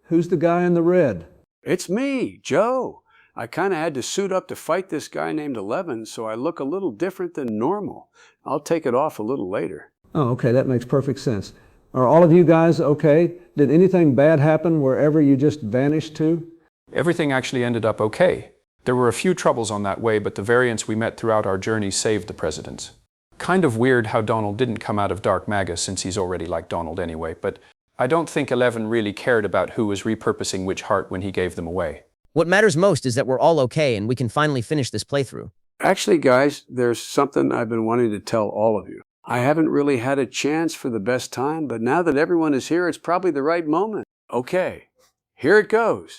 Who's the guy in the red? It's me, Joe. I kind of had to suit up to fight this guy named 11, so I look a little different than normal. I'll take it off a little later. Oh, okay, that makes perfect sense. Are all of you guys okay? Did anything bad happen wherever you just vanished to? Everything actually ended up okay. There were a few troubles on that way, but the variants we met throughout our journey saved the presidents. Kind of weird how Donald didn't come out of Dark Maga since he's already like Donald anyway, but I don't think 11 really cared about who was repurposing which heart when he gave them away. What matters most is that we're all okay and we can finally finish this playthrough. Actually, guys, there's something I've been wanting to tell all of you. I haven't really had a chance for the best time, but now that everyone is here, it's probably the right moment. Okay, here it goes.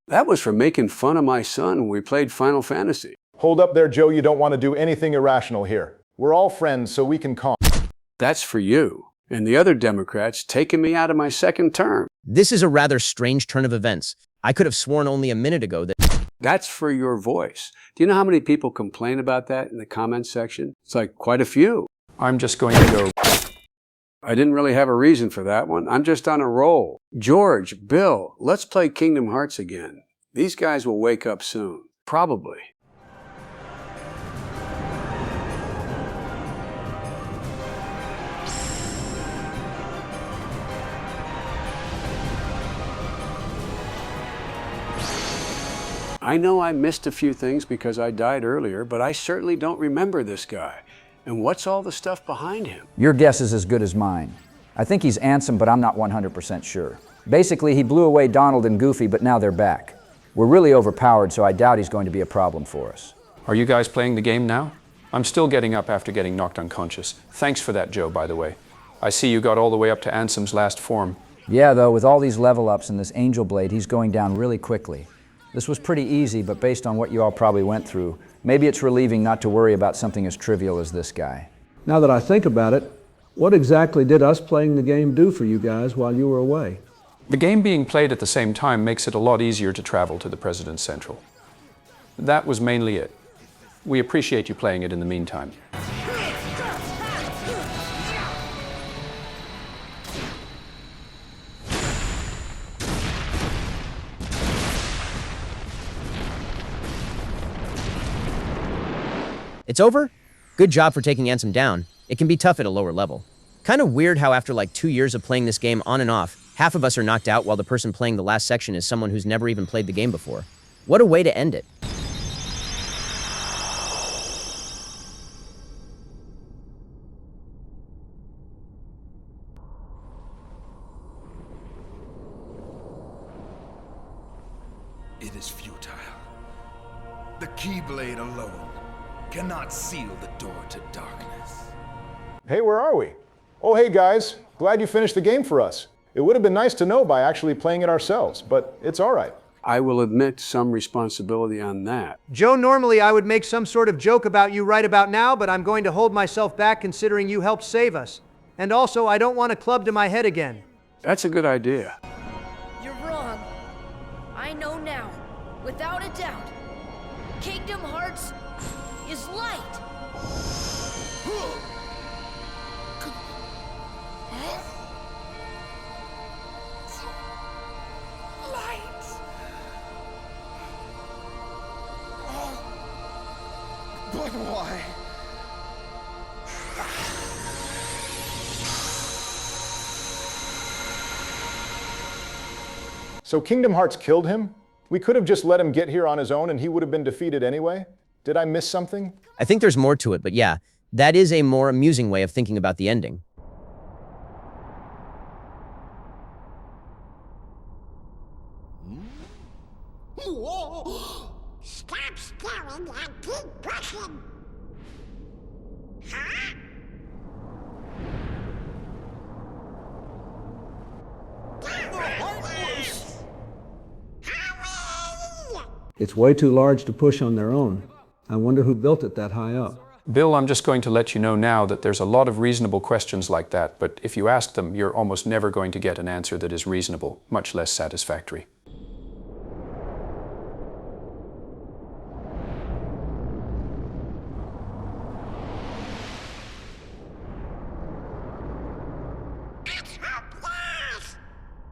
That was for making fun of my son when we played Final Fantasy. Hold up there, Joe. You don't want to do anything irrational here. We're all friends, so we can calm. That's for you and the other Democrats taking me out of my second term. This is a rather strange turn of events. I could have sworn only a minute ago that... That's for your voice. Do you know how many people complain about that in the comments section? It's like quite a few. I'm just going to go... I didn't really have a reason for that one. I'm just on a roll. George, Bill, let's play Kingdom Hearts again. These guys will wake up soon. Probably. I know I missed a few things because I died earlier, but I certainly don't remember this guy. And what's all the stuff behind him? Your guess is as good as mine. I think he's Ansem, but I'm not 100% sure. Basically, he blew away Donald and Goofy, but now they're back. We're really overpowered, so I doubt he's going to be a problem for us. Are you guys playing the game now? I'm still getting up after getting knocked unconscious. Thanks for that, Joe, by the way. I see you got all the way up to Ansem's last form. Yeah, though, with all these level ups and this Angel Blade, he's going down really quickly. This was pretty easy, but based on what you all probably went through, maybe it's relieving not to worry about something as trivial as this guy. Now that I think about it, what exactly did us playing the game do for you guys while you were away? The game being played at the same time makes it a lot easier to travel to the President's Central. That was mainly it. We appreciate you playing it in the meantime. It's over? Good job for taking Ansem down. It can be tough at a lower level. Kind of weird how after like 2 years of playing this game on and off, half of us are knocked out while the person playing the last section is someone who's never even played the game before. What a way to end it. It is futile. The Keyblade alone cannot seal the door to darkness. Hey, where are we? Oh, hey guys. Glad you finished the game for us. It would have been nice to know by actually playing it ourselves, but it's all right. I will admit some responsibility on that. Joe, normally I would make some sort of joke about you right about now, but I'm going to hold myself back considering you helped save us. And also, I don't want a club to my head again. That's a good idea. You're wrong. I know now, without a doubt. Kingdom Hearts is light. Light. But why? So Kingdom Hearts killed him? We could have just let him get here on his own and he would have been defeated anyway? Did I miss something? I think there's more to it, but yeah, that is a more amusing way of thinking about the ending. Stop staring and keep brushing. Huh? It's way too large to push on their own. I wonder who built it that high up. Bill, I'm just going to let you know now that there's a lot of reasonable questions like that, but if you ask them, you're almost never going to get an answer that is reasonable, much less satisfactory.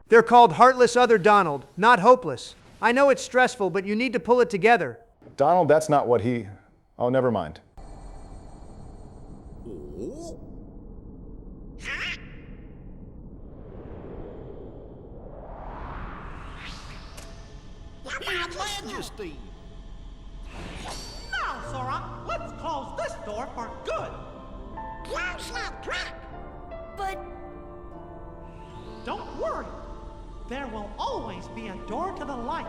They're called Heartless Other Donald, not Hopeless. I know it's stressful, but you need to pull it together. Donald, that's not what he... Oh, never mind. Your Majesty! Now, Sora, let's close this door for good. Close that trap! But... Don't worry. There will always be a door to the light.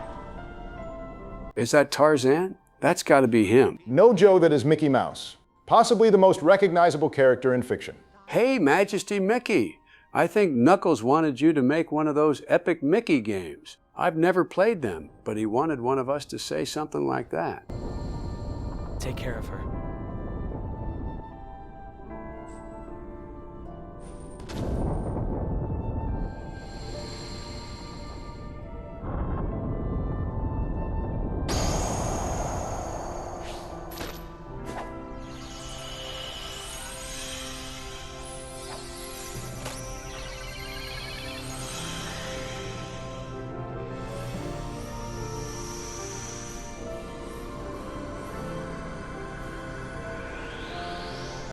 Is that Tarzan? That's got to be him. No Joe that is Mickey Mouse. Possibly the most recognizable character in fiction. Hey, Majesty Mickey. I think Knuckles wanted you to make one of those epic Mickey games. I've never played them, but he wanted one of us to say something like that. Take care of her.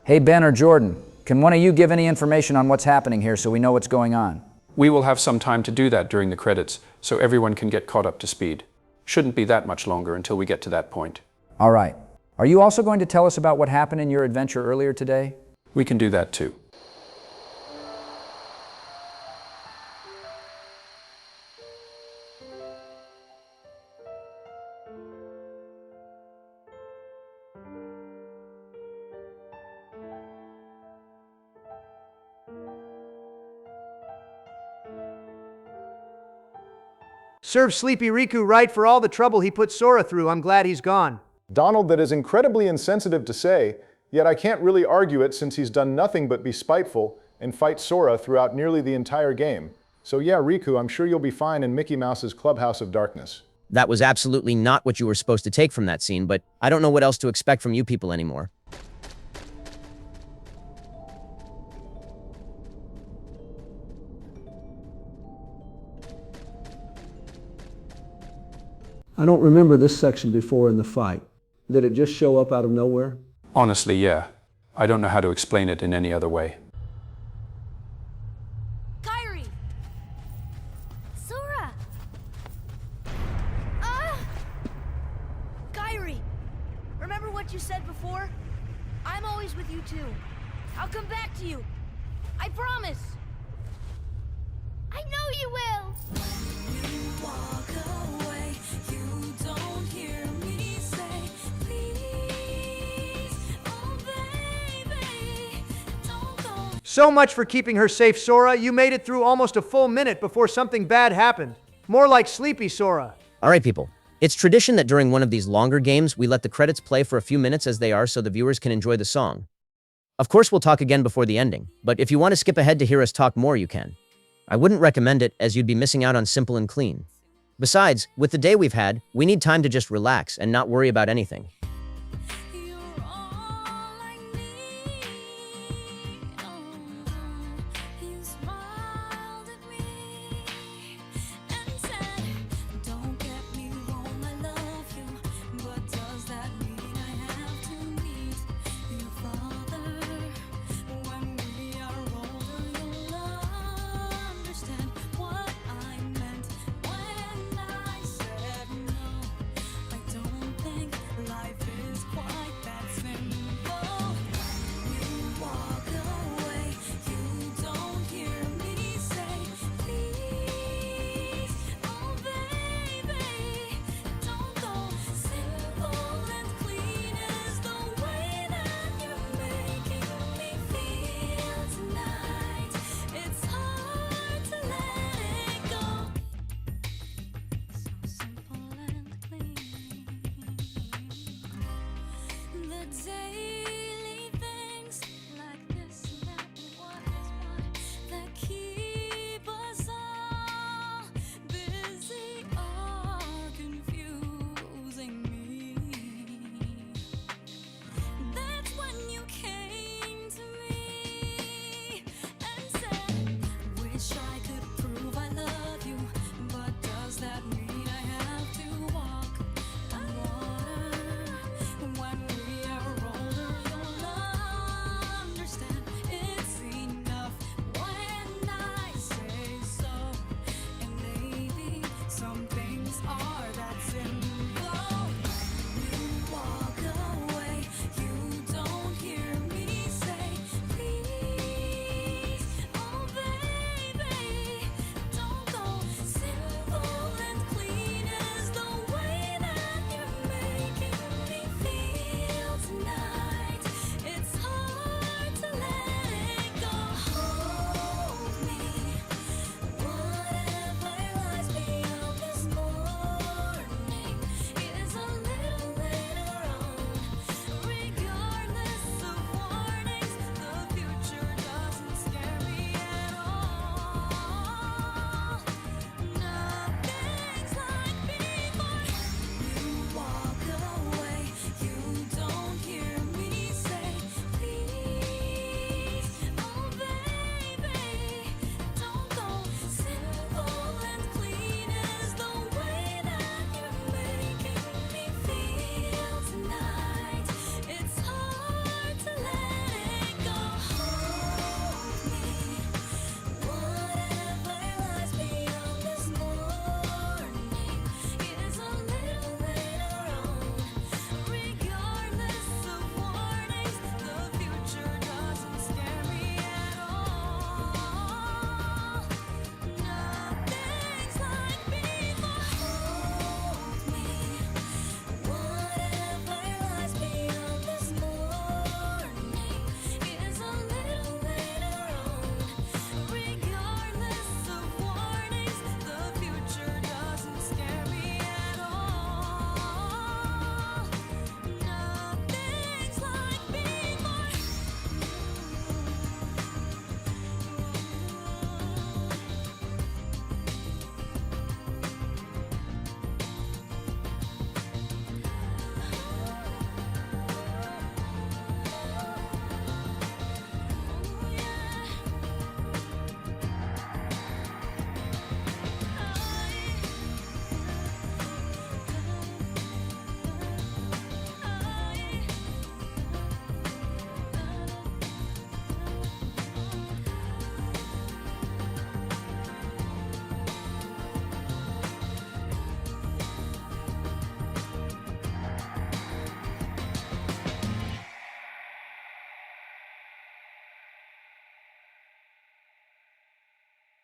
Hey, Ben or Jordan, can one of you give any information on what's happening here so we know what's going on? We will have some time to do that during the credits, so everyone can get caught up to speed. Shouldn't be that much longer until we get to that point. All right. Are you also going to tell us about what happened in your adventure earlier today? We can do that too. Serve Sleepy Riku right for all the trouble he put Sora through. I'm glad he's gone. Donald, that is incredibly insensitive to say, yet I can't really argue it since he's done nothing but be spiteful and fight Sora throughout nearly the entire game. So yeah, Riku, I'm sure you'll be fine in Mickey Mouse's Clubhouse of Darkness. That was absolutely not what you were supposed to take from that scene, but I don't know what else to expect from you people anymore. I don't remember this section before in the fight. Did it just show up out of nowhere? Honestly, yeah. I don't know how to explain it in any other way. Kairi! Sora! Kairi! Remember what you said before? I'm always with you too. I'll come back to you. I promise! I know you will! When you walk away, you don't hear me say, please, oh baby, don't go. So much for keeping her safe, Sora. You made it through almost a full minute before something bad happened. More like Sleepy Sora. All right, people. It's tradition that during one of these longer games, we let the credits play for a few minutes as they are so the viewers can enjoy the song. Of course, we'll talk again before the ending, but if you want to skip ahead to hear us talk more, you can. I wouldn't recommend it, as you'd be missing out on Simple and Clean. Besides, with the day we've had, we need time to just relax and not worry about anything. Life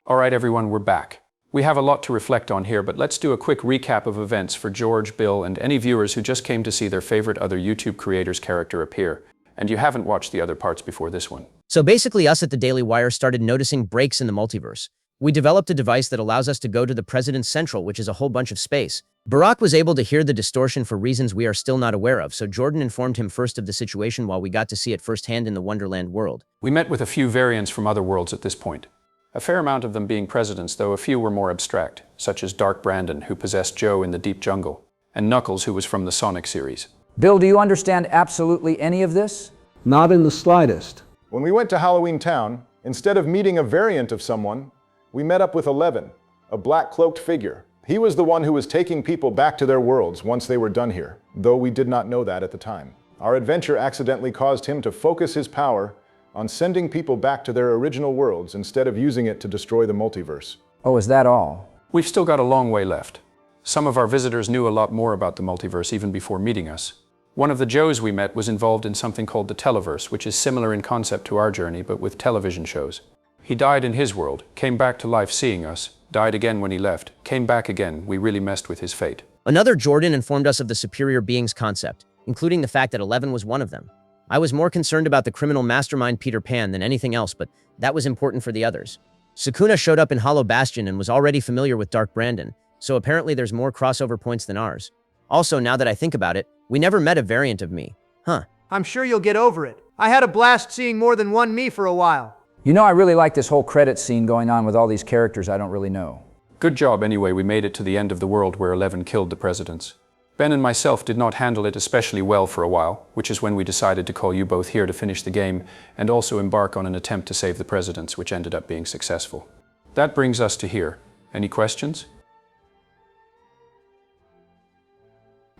Alright everyone, we're back. We have a lot to reflect on here, but let's do a quick recap of events for George, Bill, and any viewers who just came to see their favorite other YouTube creator's character appear, and you haven't watched the other parts before this one. So basically us at the Daily Wire started noticing breaks in the multiverse. We developed a device that allows us to go to the President's Central, which is a whole bunch of space. Barack was able to hear the distortion for reasons we are still not aware of, so Jordan informed him first of the situation while we got to see it firsthand in the Wonderland world. We met with a few variants from other worlds at this point. A fair amount of them being presidents, though a few were more abstract, such as Dark Brandon, who possessed Joe in the Deep Jungle, and Knuckles, who was from the Sonic series. Bill, do you understand absolutely any of this? Not in the slightest. When we went to Halloween Town, instead of meeting a variant of someone, we met up with 11, a black-cloaked figure. He was the one who was taking people back to their worlds once they were done here, though we did not know that at the time. Our adventure accidentally caused him to focus his power on sending people back to their original worlds instead of using it to destroy the multiverse. Oh, is that all? We've still got a long way left. Some of our visitors knew a lot more about the multiverse even before meeting us. One of the Joes we met was involved in something called the Televerse, which is similar in concept to our journey, but with television shows. He died in his world, came back to life seeing us, died again when he left, came back again. We really messed with his fate. Another Jordan informed us of the superior beings concept, including the fact that 11 was one of them. I was more concerned about the criminal mastermind Peter Pan than anything else, but that was important for the others. Sukuna showed up in Hollow Bastion and was already familiar with Dark Brandon, so apparently there's more crossover points than ours. Also, now that I think about it, we never met a variant of me. Huh. I'm sure you'll get over it. I had a blast seeing more than one me for a while. You know, I really like this whole credit scene going on with all these characters I don't really know. Good job anyway, we made it to the end of the world where 11 killed the presidents. Ben and myself did not handle it especially well for a while, which is when we decided to call you both here to finish the game and also embark on an attempt to save the presidents, which ended up being successful. That brings us to here. Any questions?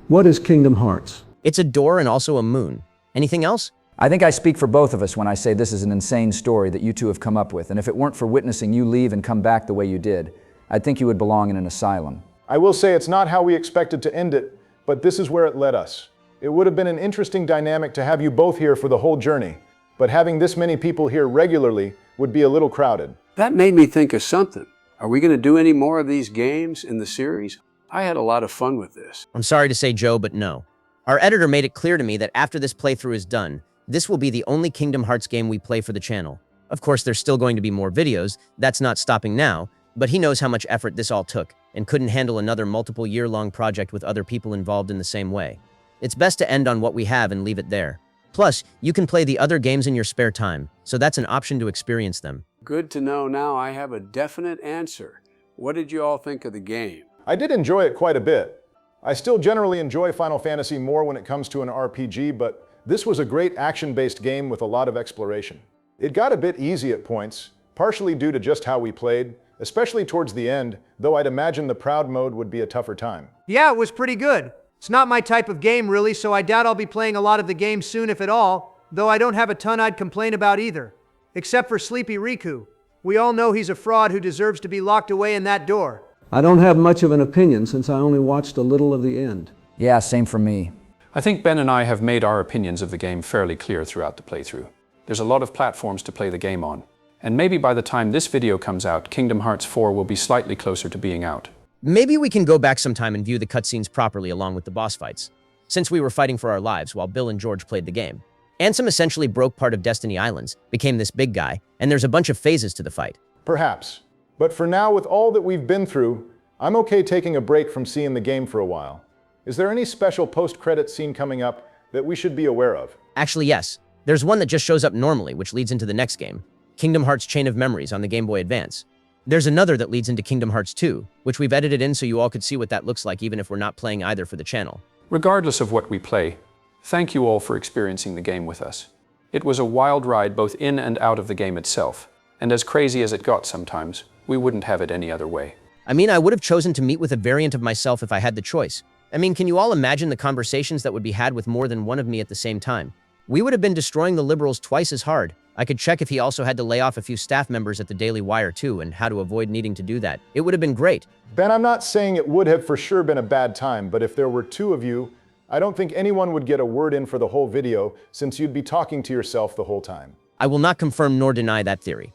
What is Kingdom Hearts? It's a door and also a moon. Anything else? I think I speak for both of us when I say this is an insane story that you two have come up with, and if it weren't for witnessing you leave and come back the way you did, I'd think you would belong in an asylum. I will say it's not how we expected to end it, but this is where it led us. It would have been an interesting dynamic to have you both here for the whole journey, but having this many people here regularly would be a little crowded. That made me think of something. Are we going to do any more of these games in the series? I had a lot of fun with this. I'm sorry to say, Joe, but no. Our editor made it clear to me that after this playthrough is done, this will be the only Kingdom Hearts game we play for the channel. Of course, there's still going to be more videos, that's not stopping now, but he knows how much effort this all took, and couldn't handle another multiple year-long project with other people involved in the same way. It's best to end on what we have and leave it there. Plus, you can play the other games in your spare time, so that's an option to experience them. Good to know now I have a definite answer. What did you all think of the game? I did enjoy it quite a bit. I still generally enjoy Final Fantasy more when it comes to an RPG, but this was a great action-based game with a lot of exploration. It got a bit easy at points, partially due to just how we played, especially towards the end, though I'd imagine the Proud mode would be a tougher time. Yeah, it was pretty good. It's not my type of game really, so I doubt I'll be playing a lot of the game soon if at all, though I don't have a ton I'd complain about either. Except for Sleepy Riku. We all know he's a fraud who deserves to be locked away in that door. I don't have much of an opinion since I only watched a little of the end. Yeah, same for me. I think Ben and I have made our opinions of the game fairly clear throughout the playthrough. There's a lot of platforms to play the game on, and maybe by the time this video comes out, Kingdom Hearts 4 will be slightly closer to being out. Maybe we can go back sometime and view the cutscenes properly along with the boss fights, since we were fighting for our lives while Bill and George played the game. Ansem essentially broke part of Destiny Islands, became this big guy, and there's a bunch of phases to the fight. Perhaps. But for now, with all that we've been through, I'm okay taking a break from seeing the game for a while. Is there any special post-credit scene coming up that we should be aware of? Actually, yes. There's one that just shows up normally, which leads into the next game, Kingdom Hearts Chain of Memories on the Game Boy Advance. There's another that leads into Kingdom Hearts 2, which we've edited in so you all could see what that looks like even if we're not playing either for the channel. Regardless of what we play, thank you all for experiencing the game with us. It was a wild ride both in and out of the game itself, and as crazy as it got sometimes, we wouldn't have it any other way. I mean, I would have chosen to meet with a variant of myself if I had the choice. I mean, can you all imagine the conversations that would be had with more than one of me at the same time? We would have been destroying the liberals twice as hard. I could check if he also had to lay off a few staff members at the Daily Wire too, and how to avoid needing to do that. It would have been great. Ben, I'm not saying it would have for sure been a bad time, but if there were two of you, I don't think anyone would get a word in for the whole video, since you'd be talking to yourself the whole time. I will not confirm nor deny that theory.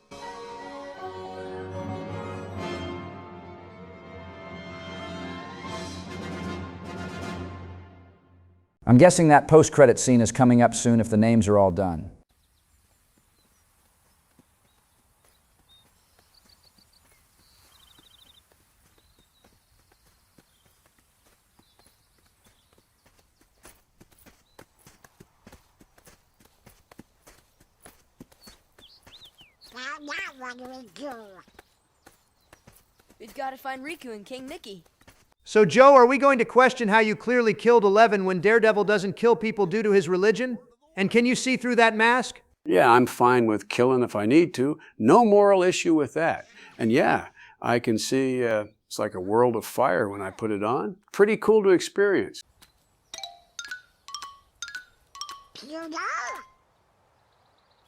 I'm guessing that post-credit scene is coming up soon if the names are all done. Now what do we do? We've got to find Riku and King Mickey. So, Joe, are we going to question how you clearly killed 11 when Daredevil doesn't kill people due to his religion? And can you see through that mask? Yeah, I'm fine with killing if I need to. No moral issue with that. And yeah, I can see it's like a world of fire when I put it on. Pretty cool to experience. Pluto?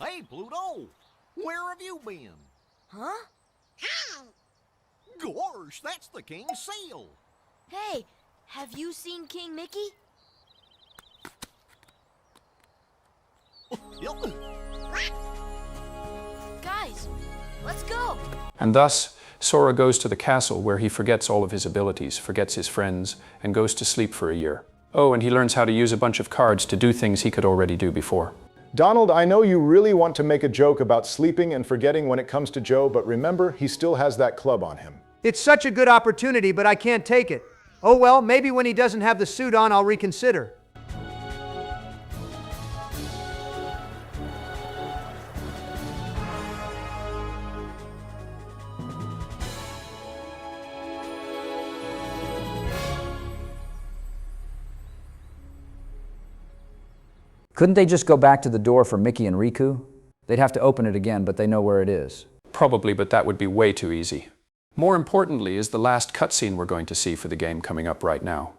Hey, Pluto! Where have you been? Huh? Hey! Gosh, that's the King's seal! Hey, have you seen King Mickey? Guys, let's go! And thus, Sora goes to the castle where he forgets all of his abilities, forgets his friends, and goes to sleep for a year. Oh, and he learns how to use a bunch of cards to do things he could already do before. Donald, I know you really want to make a joke about sleeping and forgetting when it comes to Joe, but remember, he still has that club on him. It's such a good opportunity, but I can't take it. Oh well, maybe when he doesn't have the suit on, I'll reconsider. Couldn't they just go back to the door for Mickey and Riku? They'd have to open it again, but they know where it is. Probably, but that would be way too easy. More importantly is the last cutscene we're going to see for the game coming up right now.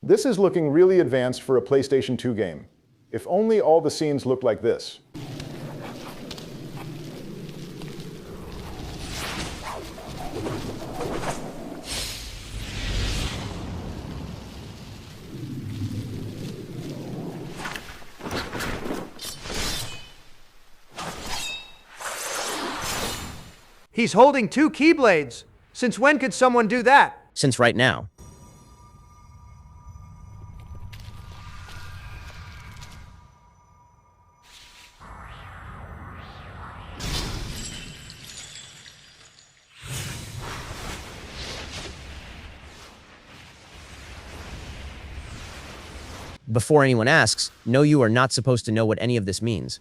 This is looking really advanced for a PlayStation 2 game. If only all the scenes looked like this. He's holding 2 Keyblades. Since when could someone do that? Since right now. Before anyone asks, no, you are not supposed to know what any of this means.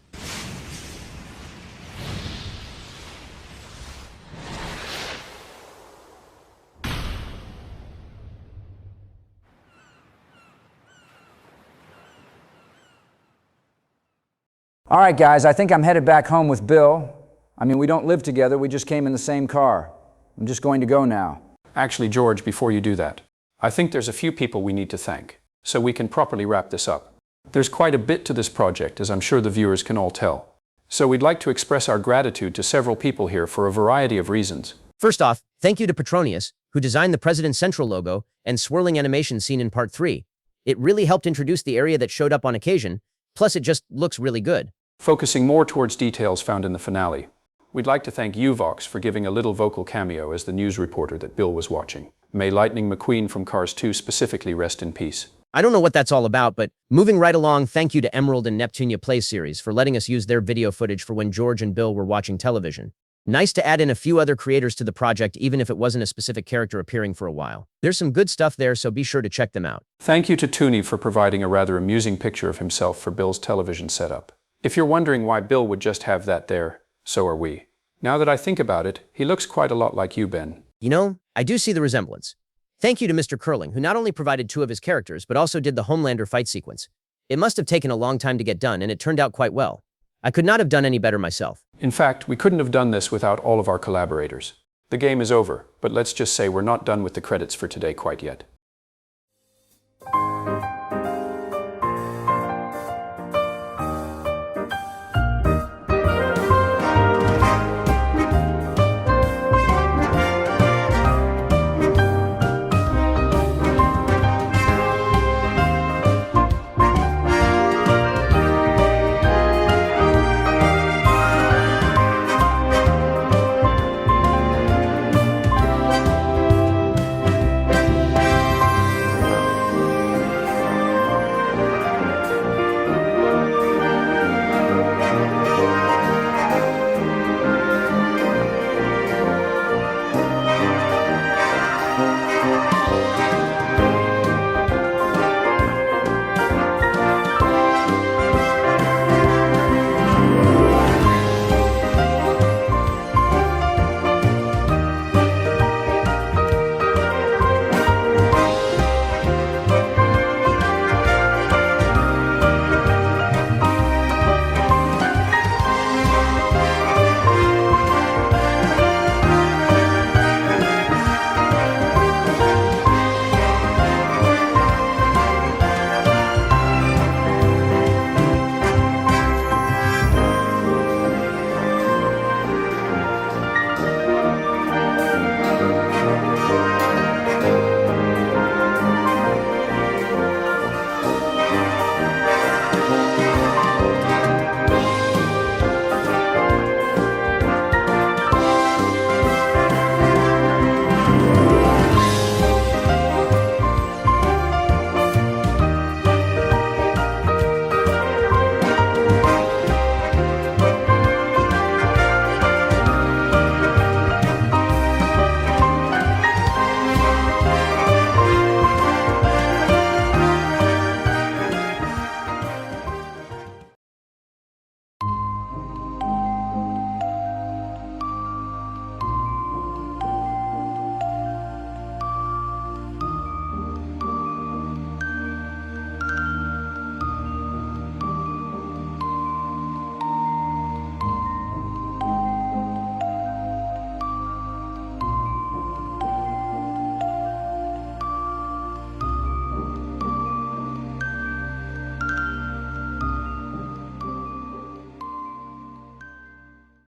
All right, guys, I think I'm headed back home with Bill. I mean, we don't live together, we just came in the same car. I'm just going to go now. Actually, George, before you do that, I think there's a few people we need to thank, so we can properly wrap this up. There's quite a bit to this project, as I'm sure the viewers can all tell. So we'd like to express our gratitude to several people here for a variety of reasons. First off, thank you to Petronius, who designed the President Central logo and swirling animation scene in Part 3. It really helped introduce the area that showed up on occasion, plus it just looks really good. Focusing more towards details found in the finale, we'd like to thank Uvox for giving a little vocal cameo as the news reporter that Bill was watching. May Lightning McQueen from Cars 2 specifically rest in peace. I don't know what that's all about, but moving right along, thank you to Emerald and Neptunia Plays series for letting us use their video footage for when George and Bill were watching television. Nice to add in a few other creators to the project even if it wasn't a specific character appearing for a while. There's some good stuff there, so be sure to check them out. Thank you to Toonie for providing a rather amusing picture of himself for Bill's television setup. If you're wondering why Bill would just have that there, so are we. Now that I think about it, he looks quite a lot like you, Ben. You know, I do see the resemblance. Thank you to Mr. Curling, who not only provided 2 of his characters, but also did the Homelander fight sequence. It must have taken a long time to get done, and it turned out quite well. I could not have done any better myself. In fact, we couldn't have done this without all of our collaborators. The game is over, but let's just say we're not done with the credits for today quite yet.